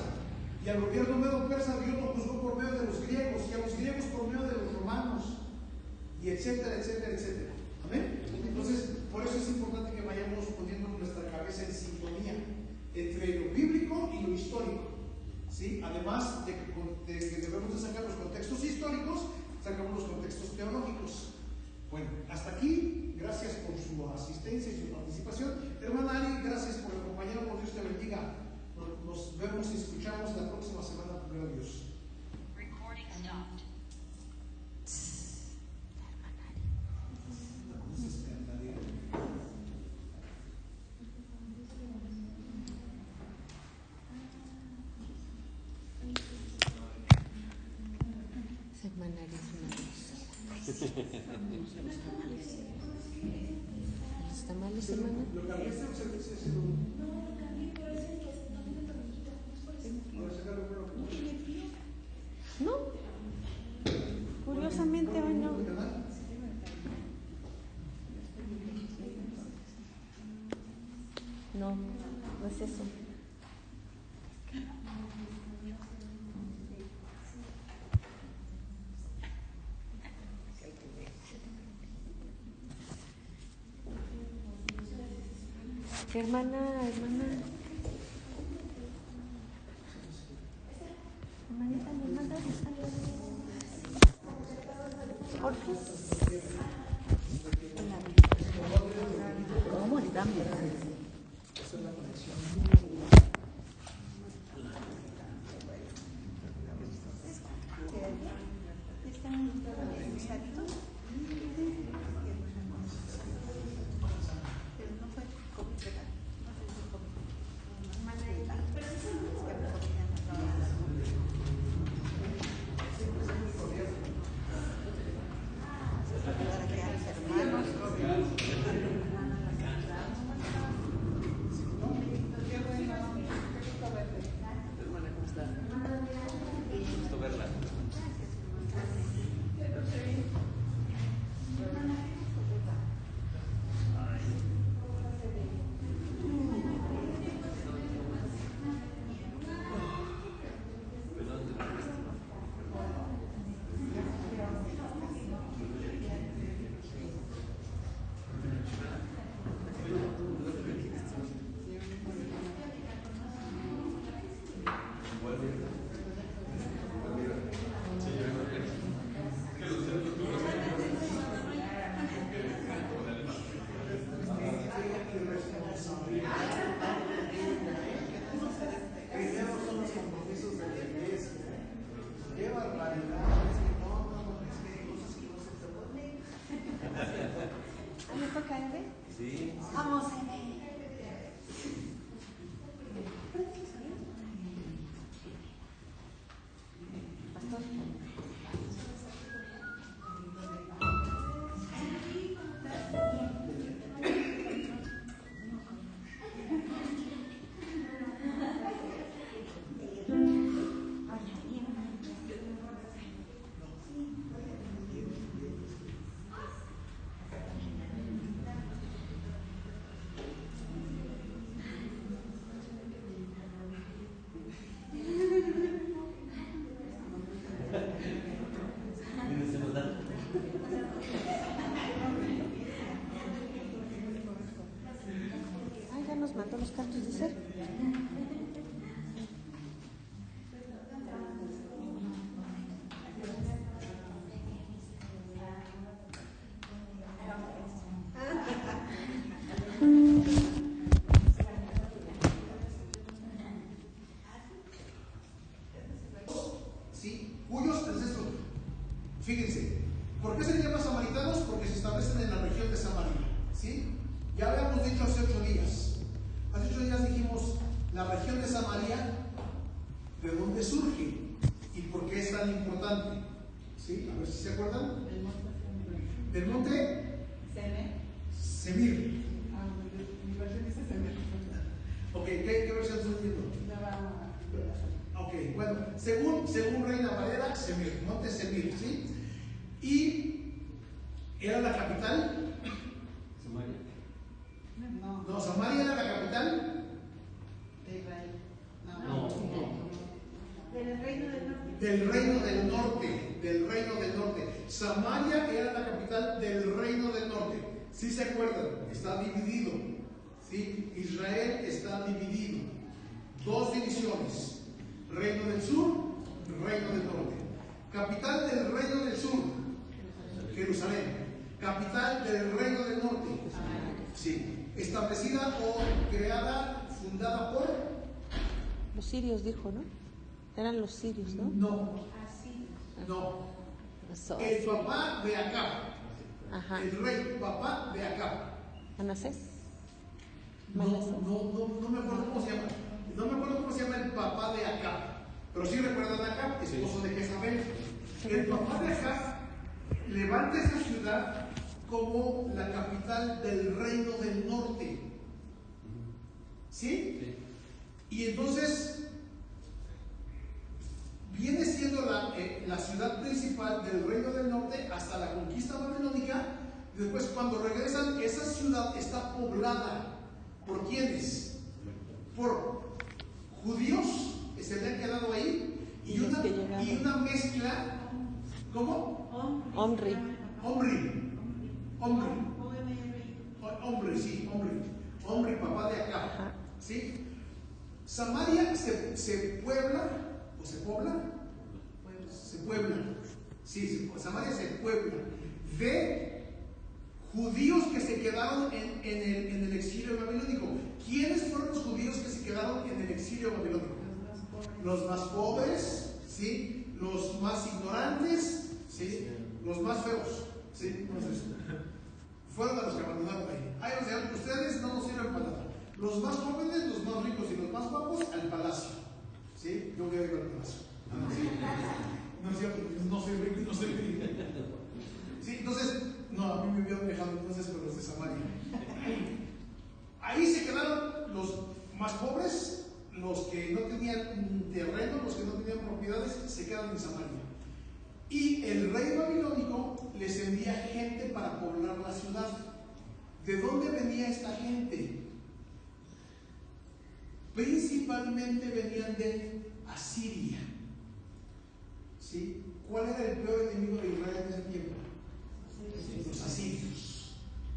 Y al gobierno medo-persa Dios lo juzgó por medio de los griegos, y a los griegos por medio de los romanos, y etcétera, etcétera, etcétera. ¿Amén? Entonces, por eso es importante que vayamos poniendo nuestra cabeza en sintonía entre lo bíblico y lo histórico. ¿Sí? Además de que debemos de sacar los contextos históricos, sacamos los contextos teológicos. Bueno, hasta aquí, gracias por su asistencia y su participación. Hermana Ari, gracias por acompañarnos. Dios te bendiga. Nos vemos y escuchamos la próxima semana, primero Dios. Recording stopped. ¿Los tamales, hermana? ¿Lo cambiaste o se No, curiosamente hoy no. No, no es eso. Hermana. Hermanita, ¿me mandas? ¿Por qué? ¿Cómo le dan? Nos mandó los cantos de ser. Sí, cuyos ancestros, fíjense, ¿por qué se llaman samaritanos? Porque se establecen en la región de Samaria, ¿sí? Ya habíamos dicho hace 8 días. Hace 8 días dijimos la región de Samaria, de dónde surge y por qué es tan importante. ¿Sí? A ver si se acuerdan. Del monte Semir. Mi versión dice Semir. Ok, ¿qué versión están viendo? Ok, bueno, según Reina Valera, Semir, monte Semir, ¿sí? Y era la capital. Samaria. No, Samaria era la capital De Israel. No. Del reino del norte. del reino del norte. Samaria era la capital del reino del norte. ¿Sí se acuerdan? Está dividido. ¿Sí? Israel está dividido. 2 divisiones. Reino del sur, reino del norte. Capital del reino del sur, Jerusalén. Capital del reino del norte. Sí. Establecida o creada, fundada por... Los sirios, dijo, ¿no? Eran los sirios, ¿no? No. Eso, El papá de Acab. ajá. El rey, papá de Acab. Manasés. No me acuerdo cómo se llama. No me acuerdo cómo se llama el papá de Acab. Pero sí recuerdan a Acab, esposo de Jezabel. El papá de Acab levanta esa ciudad como la capital del reino del norte. ¿Sí? Sí. Y entonces viene siendo la ciudad principal del reino del norte hasta la conquista babilónica. Después, cuando regresan, esa ciudad está poblada ¿por quiénes? Por judíos que se habían quedado ahí y una mezcla. ¿Cómo? Omri. Omri, papá de Acab. ¿Sí? Samaria se puebla, o se pobla, se puebla. Sí, Samaria se puebla de judíos que se quedaron en el exilio babilónico. ¿Quiénes fueron los judíos que se quedaron en el exilio babilónico? Los más pobres, ¿sí? Los más ignorantes, ¿sí? feos, ¿sí? Entonces, fueron a los que abandonaron ahí. Ahí nos dijeron, ustedes no nos sirven para nada. Los más jóvenes, los más ricos y los más guapos al palacio, ¿sí? Yo voy a ir al palacio. No es cierto, no soy rico y no soy rico. ¿Sí? Entonces, no, a mí me habían dejado entonces con los de Samaria. Ahí se quedaron los más pobres, los que no tenían terreno, los que no tenían propiedades, se quedan en Samaria. Y el rey babilónico les envía gente para poblar la ciudad. ¿De dónde venía esta gente? Principalmente venían de Asiria. ¿Sí? ¿Cuál era el peor enemigo de Israel en ese tiempo? Los asirios.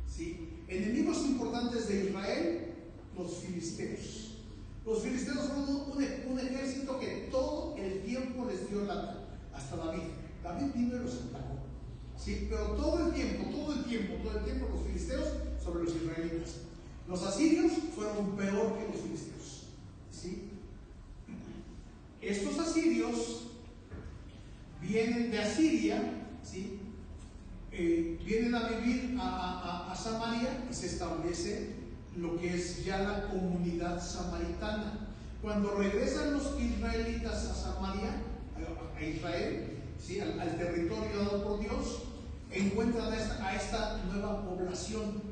¿Sí? Enemigos importantes de Israel, los filisteos. Los filisteos fueron un ejército que todo el tiempo les dio lata, hasta David. David vino y los atacó. ¿Sí? Pero todo el tiempo los filisteos sobre los israelitas. Los asirios fueron peor que los filisteos. ¿Sí? Estos asirios vienen de Asiria, ¿sí? Vienen a vivir a Samaria y se establece lo que es ya la comunidad samaritana. Cuando regresan los israelitas a Samaria, a Israel, ¿sí? al territorio dado por Dios, encuentran a esta nueva población,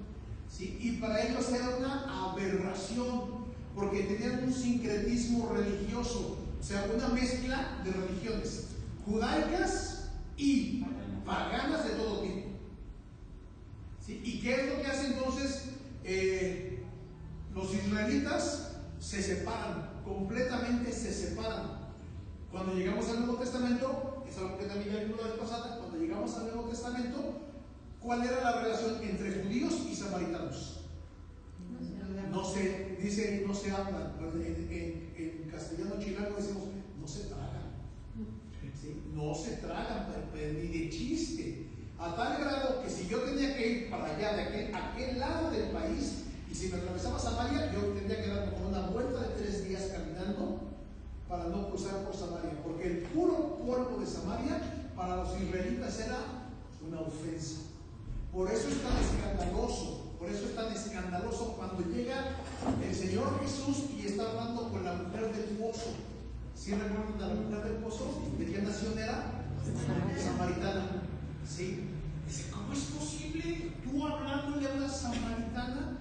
¿sí? Y para ellos era una aberración, porque tenían un sincretismo religioso, o sea, una mezcla de religiones judaicas y paganas de todo tipo. ¿Sí? ¿Y qué es lo que hace entonces? Los israelitas se separan, completamente se separan. Cuando llegamos al Nuevo Testamento, es algo que también ya vimos la vez pasada, cuando llegamos al Nuevo Testamento, ¿cuál era la relación entre judíos y samaritanos? No se dice, no se habla. En castellano chilango decimos, no se tragan. ¿Sí? No se tragan, ni de chiste. A tal grado que si yo tenía que ir para allá, de aquel lado del país, y si me atravesaba Samaria, yo tendría que darme con una vuelta de 3 días caminando para no cruzar por Samaria, porque el puro polvo de Samaria para los israelitas era una ofensa. Por eso es tan escandaloso cuando llega el Señor Jesús y está hablando con la mujer del pozo. ¿Sí recuerdan a la mujer del pozo? ¿De qué nación era? Samaritana. ¿Sí? Dice, ¿cómo es posible tú hablándole a una samaritana?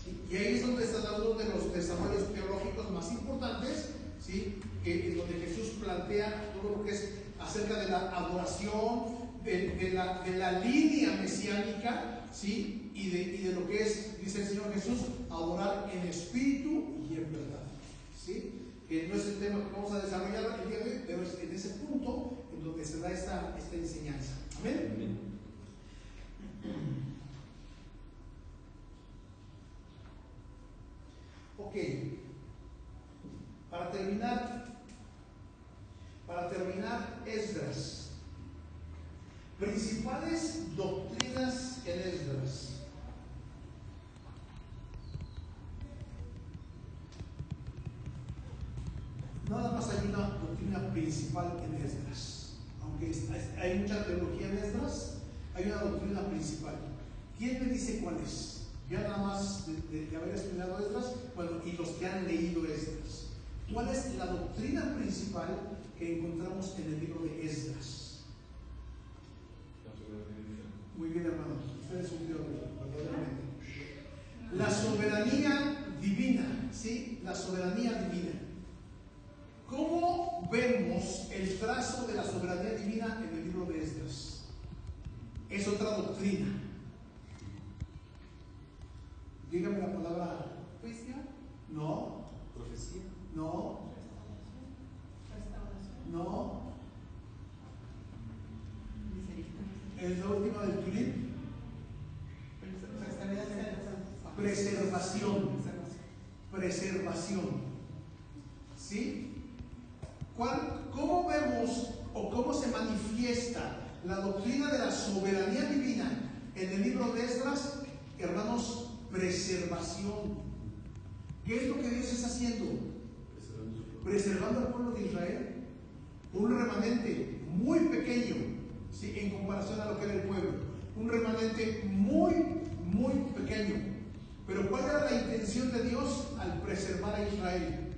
¿Sí? Y ahí es donde está uno de los desarrollos teológicos más importantes, ¿sí? En donde Jesús plantea todo lo que es acerca de la adoración, de la línea mesiánica, ¿sí? Y de lo que es, dice el Señor Jesús, adorar en espíritu y en verdad. ¿Sí? No es el tema que vamos a desarrollar el día de hoy, pero es en ese punto en donde se da esta enseñanza. Amén. Amén. Ok. Para terminar, Esdras. Principales doctrinas en Esdras. Nada más hay una doctrina principal en Esdras. Aunque hay mucha teología en Esdras, hay una doctrina principal. ¿Quién me dice cuál es? Ya nada más de haber estudiado Esdras, bueno, y los que han leído Esdras. ¿Cuál es la doctrina principal que encontramos en el libro de Esdras? Muy bien, hermano. Usted es un teólogo, verdaderamente. La soberanía divina, ¿sí? La soberanía divina. ¿Cómo vemos el trazo de la soberanía divina en el libro de Esdras? Es otra doctrina. Dígame la palabra. Juicio. No. Profecía. No. Restauración. No. Misericordia. Es la última del tulip. Preservación. Preservación. ¿Sí? ¿Cómo vemos o cómo se manifiesta la doctrina de la soberanía divina en el libro de Esdras? Hermanos, preservación. ¿Qué es lo que Dios está haciendo? Preservando al pueblo de Israel. Un remanente muy pequeño, ¿sí? En comparación a lo que era el pueblo. Un remanente muy, muy pequeño. Pero ¿cuál era la intención de Dios al preservar a Israel?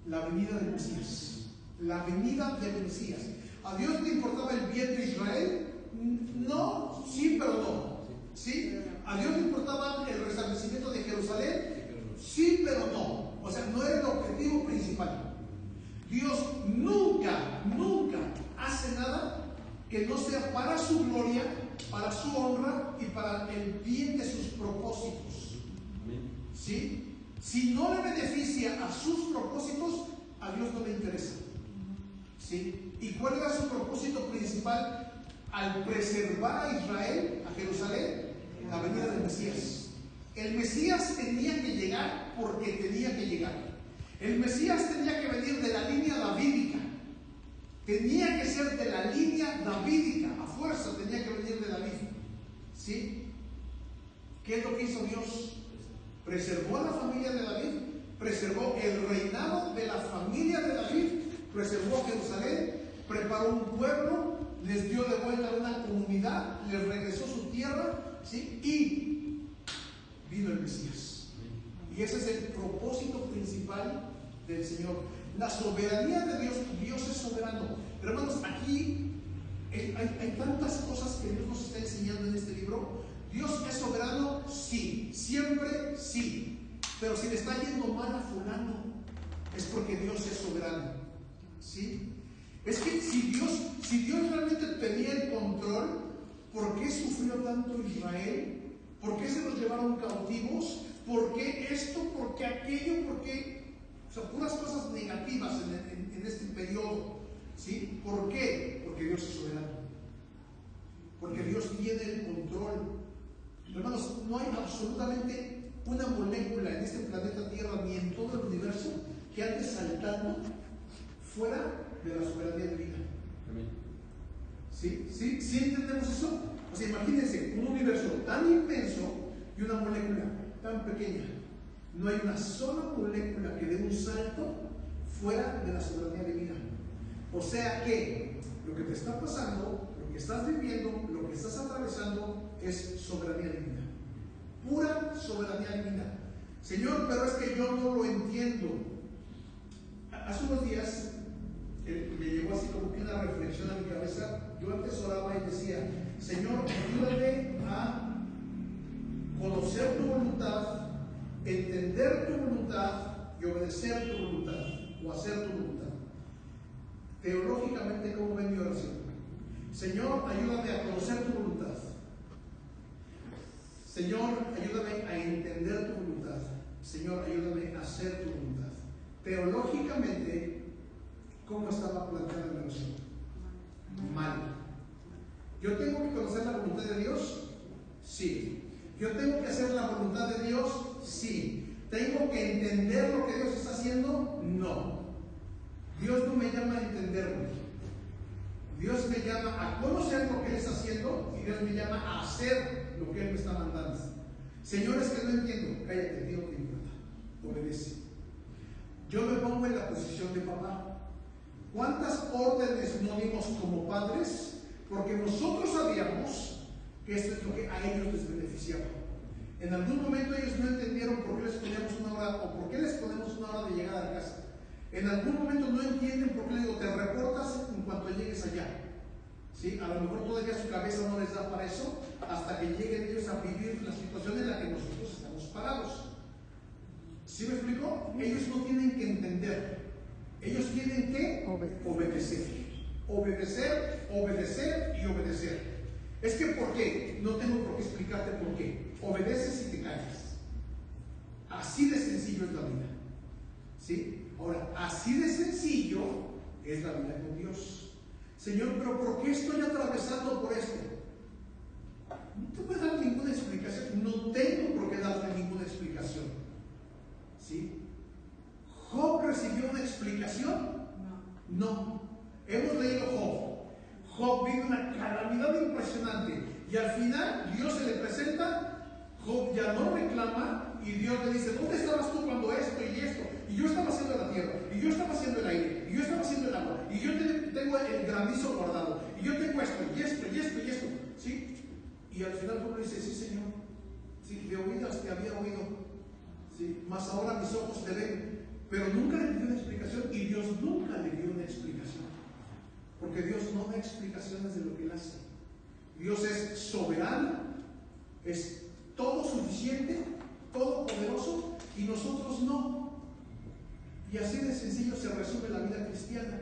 La venida del Mesías. La venida del Mesías. ¿A Dios le importaba el bien de Israel? No, sí, pero no. ¿Sí? ¿A Dios le importaba el restablecimiento de Jerusalén? Sí, pero no. O sea, no era el objetivo principal. Dios nunca, nunca hace nada que no sea para su gloria, para su honra y para el bien de sus propósitos. ¿Sí? Si no le beneficia a sus propósitos, a Dios no le interesa. ¿Sí? ¿Y cuál era su propósito principal al preservar a Israel, a Jerusalén? La venida del Mesías. El Mesías tenía que llegar porque tenía que llegar. El Mesías tenía que venir de la línea davídica. Tenía que ser de la línea davídica. A fuerza tenía que venir de David. ¿Sí? ¿Qué es lo que hizo Dios? Preservó a la familia de David, preservó el reinado de la familia de David, preservó Jerusalén, preparó un pueblo, les dio de vuelta una comunidad, les regresó su tierra, ¿sí? Y vino el Mesías. Y ese es el propósito principal del Señor. La soberanía de Dios. Dios es soberano. Pero hermanos, aquí hay tantas cosas que Dios nos está enseñando en este libro. Dios es soberano, sí, siempre sí. Pero si le está yendo mal a fulano, es porque Dios es soberano. ¿Sí? Es que si Dios realmente tenía el control, ¿por qué sufrió tanto Israel? ¿Por qué se los llevaron cautivos? ¿Por qué esto? ¿Por qué aquello? ¿Por qué? O sea, puras cosas negativas en este periodo. ¿Sí? ¿Por qué? Porque Dios es soberano. Porque Dios tiene el control. Hermanos, no hay absolutamente una molécula en este planeta Tierra ni en todo el universo que ande saltando fuera de la soberanía divina. ¿Sí? ¿Sí? ¿Sí entendemos eso? O sea, imagínense un universo tan inmenso y una molécula tan pequeña. No hay una sola molécula que dé un salto fuera de la soberanía divina. O sea que lo que te está pasando, lo que estás viviendo, lo que estás atravesando es soberanía divina. Pura soberanía divina. Señor, pero es que yo no lo entiendo. Hace unos días me llegó así como que una reflexión a mi cabeza. Yo antes oraba y decía: Señor, ayúdame a conocer tu voluntad, entender tu voluntad y obedecer tu voluntad, o hacer tu voluntad. Teológicamente, ¿cómo ven mi oración? Señor, ayúdame a conocer tu voluntad. Señor, ayúdame a entender tu voluntad. Señor, ayúdame a hacer tu voluntad. Teológicamente, ¿cómo estaba planteada la oración? Mal. ¿Yo tengo que conocer la voluntad de Dios? Sí. ¿Yo tengo que hacer la voluntad de Dios? Sí. ¿Tengo que entender lo que Dios está haciendo? No. Dios no me llama a entenderlo. Dios me llama a conocer lo que Él está haciendo y Dios me llama a hacer lo que Él me está mandando. Señores, que no entiendo, cállate, tío, no te importa, obedece. Yo me pongo en la posición de papá. ¿Cuántas órdenes no dimos como padres? Porque nosotros sabíamos que esto es lo que a ellos les beneficiaba. En algún momento ellos no entendieron por qué les poníamos una hora o por qué les ponemos una hora de llegada a casa. En algún momento no entienden por qué le digo, te reportas en cuanto llegues allá. ¿Sí? A lo mejor todavía su cabeza no les da para eso hasta que lleguen ellos a vivir la situación en la que nosotros estamos parados. ¿Sí me explico? Ellos no tienen que entender. Ellos tienen que obedecer. Obedecer, obedecer y obedecer. Es que ¿por qué? No tengo por qué explicarte por qué. Obedeces y te callas. Así de sencillo es la vida. ¿Sí? Ahora, así de sencillo es la vida con Dios. Señor, pero ¿por qué estoy atravesando por esto? No te voy a dar ninguna explicación. No tengo por qué darte ninguna explicación. ¿Sí? ¿Job recibió una explicación? No. Hemos leído Job. Job vive una calamidad impresionante y al final Dios se le presenta. Job ya no reclama y Dios le dice: ¿dónde estabas tú cuando esto y esto? Y yo estaba haciendo la tierra, y yo estaba haciendo el aire, y yo estaba haciendo el agua, y yo tengo el granizo guardado, y yo tengo esto, y esto, y esto, y esto, ¿sí? Y al final Pablo dice, sí, Señor, sí, de oídas te había oído, ¿sí? Mas ahora mis ojos te ven. Pero nunca le dio una explicación, y Dios nunca le dio una explicación, porque Dios no da explicaciones de lo que Él hace. Dios es soberano, es todo suficiente, todopoderoso, y nosotros no. Y así de sencillo se resume la vida cristiana,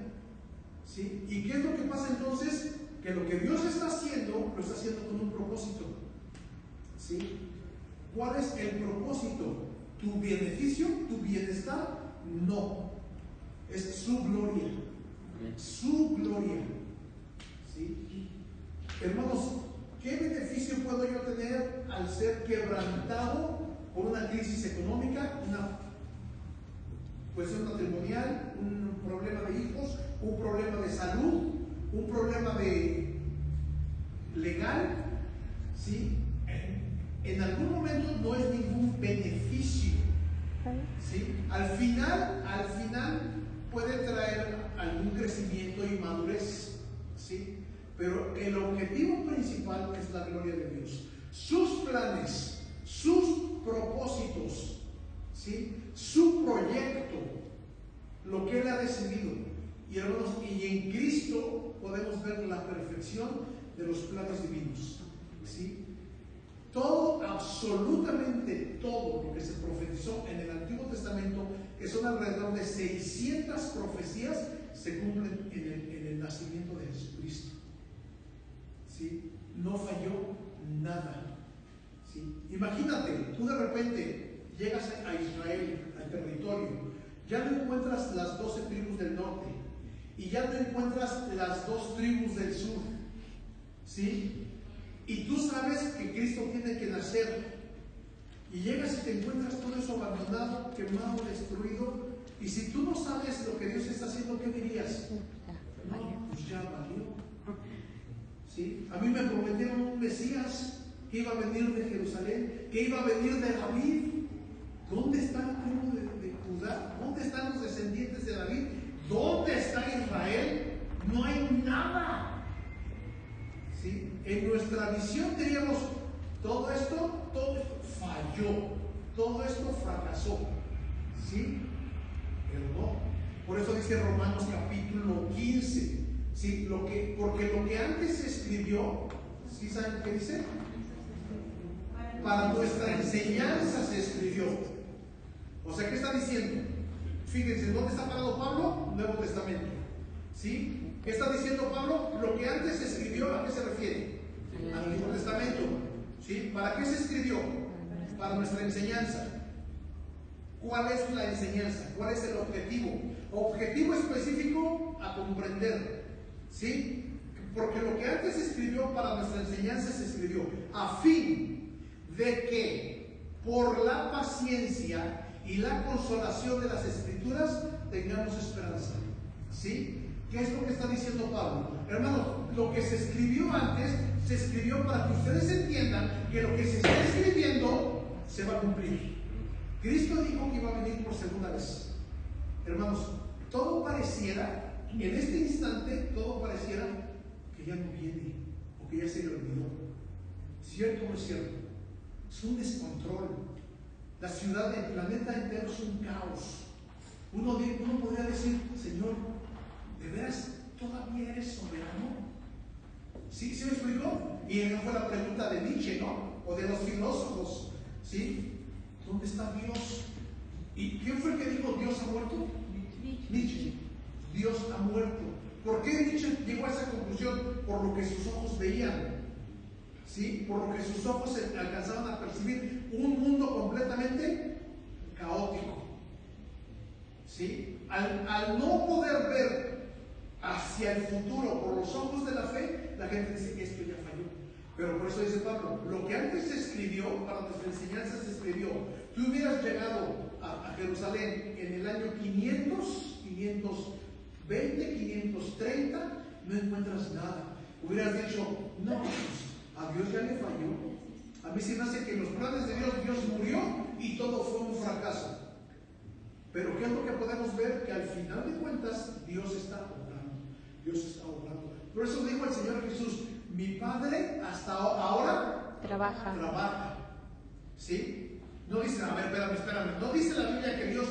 ¿sí? ¿Y qué es lo que pasa entonces? Que lo que Dios está haciendo, lo está haciendo con un propósito, ¿sí? ¿Cuál es el propósito? ¿Tu beneficio? ¿Tu bienestar? No. Es su gloria. Su gloria, ¿sí? Hermanos, ¿qué beneficio puedo yo tener al ser quebrantado por una crisis económica, una cuestión matrimonial, un problema de hijos, un problema de salud, un problema de legal? ¿Sí? En algún momento no es ningún beneficio, ¿sí? Al final puede traer algún crecimiento y madurez, ¿sí? Pero el objetivo principal es la gloria de Dios. Sus planes, sus propósitos, ¿sí? Su proyecto, lo que Él ha decidido. Y hermanos, y en Cristo podemos ver la perfección de los planes divinos, ¿sí? Todo, absolutamente todo lo que se profetizó en el Antiguo Testamento, que son alrededor de 600 profecías, se cumplen en el nacimiento de Jesucristo, ¿sí? No falló nada, ¿sí? Imagínate, tú de repente llegas a Israel, al territorio, ya no encuentras las 12 tribus del norte y ya no encuentras las 2 tribus del sur, ¿sí? Y tú sabes que Cristo tiene que nacer, y llegas y te encuentras todo eso abandonado, quemado, destruido, y si tú no sabes lo que Dios está haciendo, ¿qué dirías? No, pues ya valió, ¿sí? A mí me prometieron un Mesías que iba a venir de Jerusalén, que iba a venir de David. ¿Dónde está el tribu de Judá? ¿Dónde están los descendientes de David? ¿Dónde está Israel? No hay nada. ¿Sí? En nuestra visión diríamos, todo esto falló, todo esto fracasó, ¿sí? Pero no. Por eso dice Romanos capítulo 15, ¿sí? Porque lo que antes se escribió, ¿sí saben qué dice? Para nuestra enseñanza se escribió. O sea, ¿qué está diciendo? Fíjense, ¿dónde está parado Pablo? Nuevo Testamento, ¿sí? ¿Qué está diciendo Pablo? Lo que antes se escribió, ¿a qué se refiere? Al Antiguo Testamento, ¿sí? ¿Para qué se escribió? Para nuestra enseñanza. ¿Cuál es la enseñanza? ¿Cuál es el objetivo? Objetivo específico a comprender, ¿sí? Porque lo que antes se escribió para nuestra enseñanza se escribió a fin de que por la paciencia y la consolación de las Escrituras tengamos esperanza, ¿sí? ¿Qué es lo que está diciendo Pablo? Hermanos, lo que se escribió antes se escribió para que ustedes entiendan que lo que se está escribiendo se va a cumplir. Cristo dijo que iba a venir por segunda vez. Hermanos, todo pareciera, en este instante, todo pareciera que ya no viene o que ya se le olvidó. ¿Cierto o no es cierto? Es un descontrol. La ciudad, el planeta entero es un caos. Uno podría decir, Señor, ¿de veras todavía eres soberano? ¿Sí me explicó? Y esa fue la pregunta de Nietzsche, ¿no? O de los filósofos, ¿sí? ¿Dónde está Dios? ¿Y quién fue el que dijo Dios ha muerto? Nietzsche. Dios ha muerto. ¿Por qué Nietzsche llegó a esa conclusión? Por lo que sus ojos veían, ¿sí? Por lo que sus ojos alcanzaban a percibir un mundo completamente caótico, ¿sí? Al no poder ver hacia el futuro por los ojos de la fe, la gente dice, esto ya falló. Pero por eso dice Pablo, lo que antes se escribió, para nuestra enseñanza se escribió. Tú hubieras llegado a Jerusalén en el año 500, 520, 530, no encuentras nada. Hubieras dicho, no, pues, a Dios ya le falló. A mí se me hace que en los planes de Dios murió y todo fue un fracaso. Pero ¿qué es lo que podemos ver? Que al final de cuentas Dios está obrando. Dios está obrando. Por eso dijo el Señor Jesús, mi Padre hasta ahora trabaja. ¿Sí? No dice, a ver, espérame. No dice la Biblia que Dios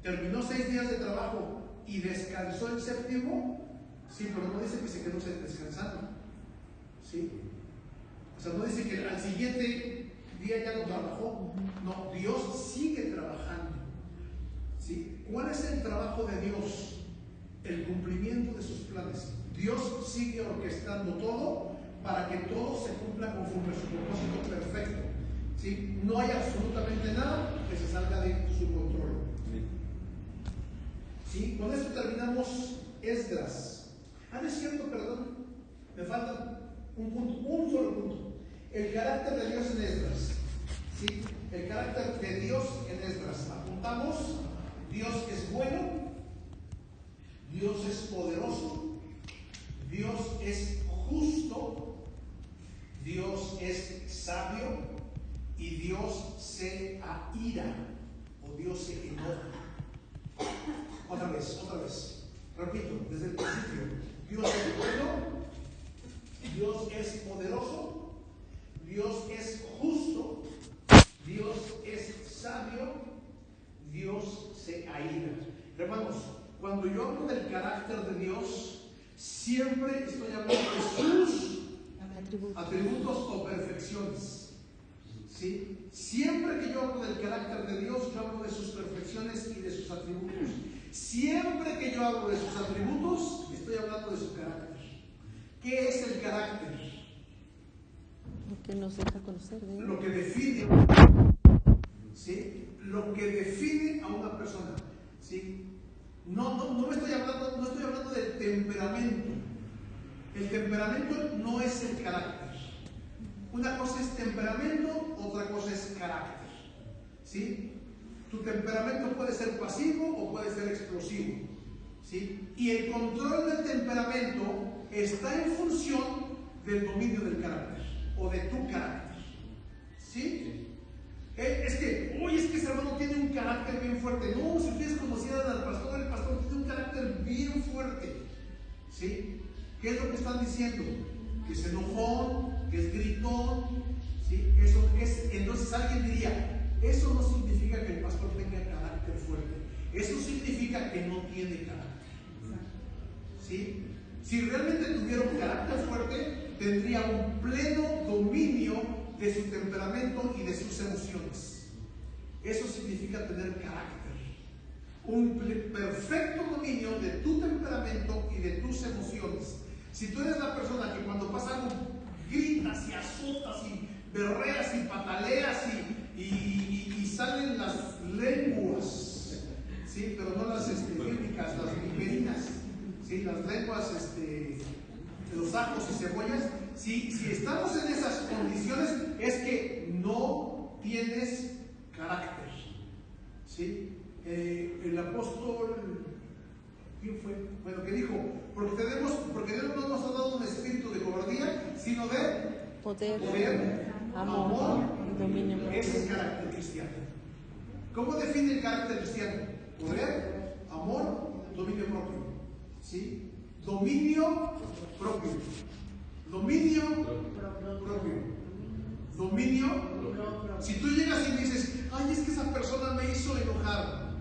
terminó 6 días de trabajo y descansó el séptimo. Sí, pero no dice que se quedó descansando. ¿Sí? O sea, no dice que al siguiente día ya no trabajó. No, Dios sigue trabajando. ¿Sí? ¿Cuál es el trabajo de Dios? El cumplimiento de sus planes. Dios sigue orquestando todo para que todo se cumpla conforme a su propósito perfecto. ¿Sí? No hay absolutamente nada que se salga de su control. ¿Sí? Con esto terminamos Esdras. No es cierto, perdón. Me falta un solo punto. El carácter de Dios en Esdras. ¿Sí? El carácter de Dios en Esdras. Apuntamos. Dios es bueno. Dios es poderoso. Dios es justo. Dios es sabio. Y Dios se aira. O Dios se enoja. Otra vez. Repito, desde el principio. Dios es bueno. Dios es poderoso. Dios es justo. Dios es sabio. Dios se aira. Hermanos, cuando yo hablo del carácter de Dios, siempre estoy hablando de sus atributos o perfecciones. ¿Sí? Siempre que yo hablo del carácter de Dios, yo hablo de sus perfecciones y de sus atributos. Siempre que yo hablo de sus atributos, estoy hablando de su carácter. ¿Qué es el carácter? Lo que nos deja conocer de él. Lo que define, ¿sí? Lo que define a una persona, ¿sí? No estoy hablando del temperamento. El temperamento no es el carácter. Una cosa es temperamento, otra cosa es carácter. ¿Sí? Tu temperamento puede ser pasivo o puede ser explosivo. ¿Sí? Y el control del temperamento está en función del dominio del carácter o de tu carácter. ¿Sí? Es que ese hermano tiene un carácter bien fuerte. No, si ustedes conocieran al pastor, el pastor tiene un carácter bien fuerte. ¿Sí? ¿Qué es lo que están diciendo? Que es enojón, que es gritón. ¿Sí? Eso es. Entonces alguien diría, eso no significa que el pastor tenga carácter fuerte. Eso significa que no tiene carácter. ¿Sí? Si realmente tuviera un carácter fuerte, tendría un pleno dominio de su temperamento y de sus emociones. Eso significa tener carácter. Un perfecto dominio de tu temperamento y de tus emociones. Si tú eres la persona que cuando pasa algo gritas y azotas y berreas y pataleas y salen las lenguas, ¿sí? Pero no las bíblicas, las viperinas, ¿sí? Las lenguas de los ajos y cebollas. Si estamos en esas condiciones, es que no tienes carácter. ¿Sí? El apóstol, ¿quién fue? Bueno, que dijo, porque Dios no nos ha dado un espíritu de cobardía, sino de poder, amor y dominio propio. Ese es carácter cristiano. ¿Cómo define el carácter cristiano? Poder, amor, dominio propio. ¿Sí? Dominio propio. Dominio propio. Si tú llegas y me dices, ay, es que esa persona me hizo enojar,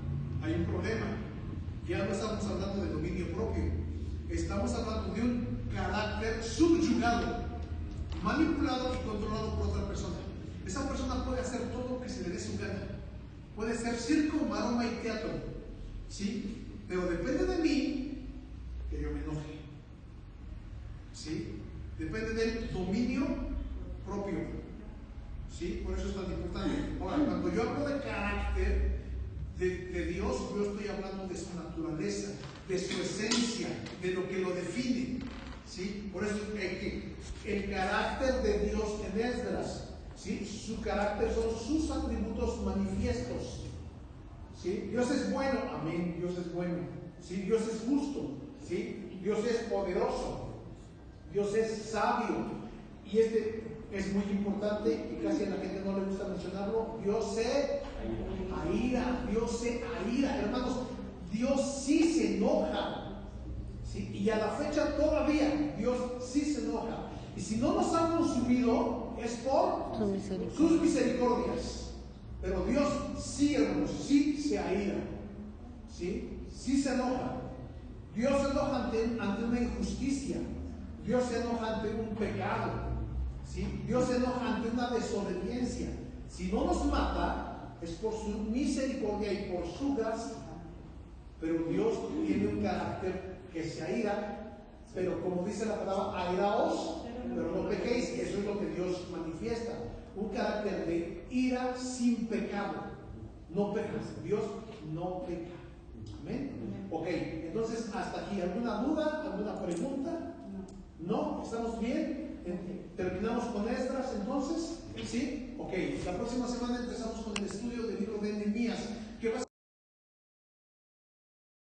hay un problema. Ya no estamos hablando de dominio propio. Estamos hablando de un carácter subyugado, manipulado y controlado por otra persona. Esa persona puede hacer todo lo que se le dé su gana. Puede ser circo, maroma y teatro. ¿Sí? Pero depende de mí que yo me enoje. ¿Sí? Depende del dominio propio. ¿Sí? Por eso es tan importante. Ahora, cuando yo hablo de carácter de Dios, yo estoy hablando de su naturaleza, de su esencia, de lo que lo define. ¿Sí? Por eso el carácter de Dios en Esdras, ¿sí? Su carácter son sus atributos manifiestos. ¿Sí? Dios es bueno, amén, Dios es bueno. ¿Sí? Dios es justo, ¿sí? Dios es poderoso, Dios es sabio. Y es muy importante y casi a la gente no le gusta mencionarlo. Dios se aira, hermanos. Dios sí se enoja. ¿sí? Y a la fecha todavía Dios sí se enoja. Y si no nos han consumido es por sus misericordias. Pero Dios sí, hermanos, sí se aira, ¿sí? Sí se enoja. Dios se enoja ante una injusticia. Dios se enoja ante un pecado, ¿sí? Dios se enoja ante una desobediencia. Si no nos mata, es por su misericordia y por su gracia. Pero Dios tiene un carácter que se aira, pero como dice la palabra, airaos, pero no pequéis. Eso es lo que Dios manifiesta. Un carácter de ira sin pecado. No pecas. Dios no peca. Amén. Ok, entonces hasta aquí. ¿Alguna duda? ¿Alguna pregunta? ¿No? ¿Estamos bien? ¿Terminamos con Esdras entonces? ¿Sí? Ok, la próxima semana empezamos con el estudio del libro de Nehemías.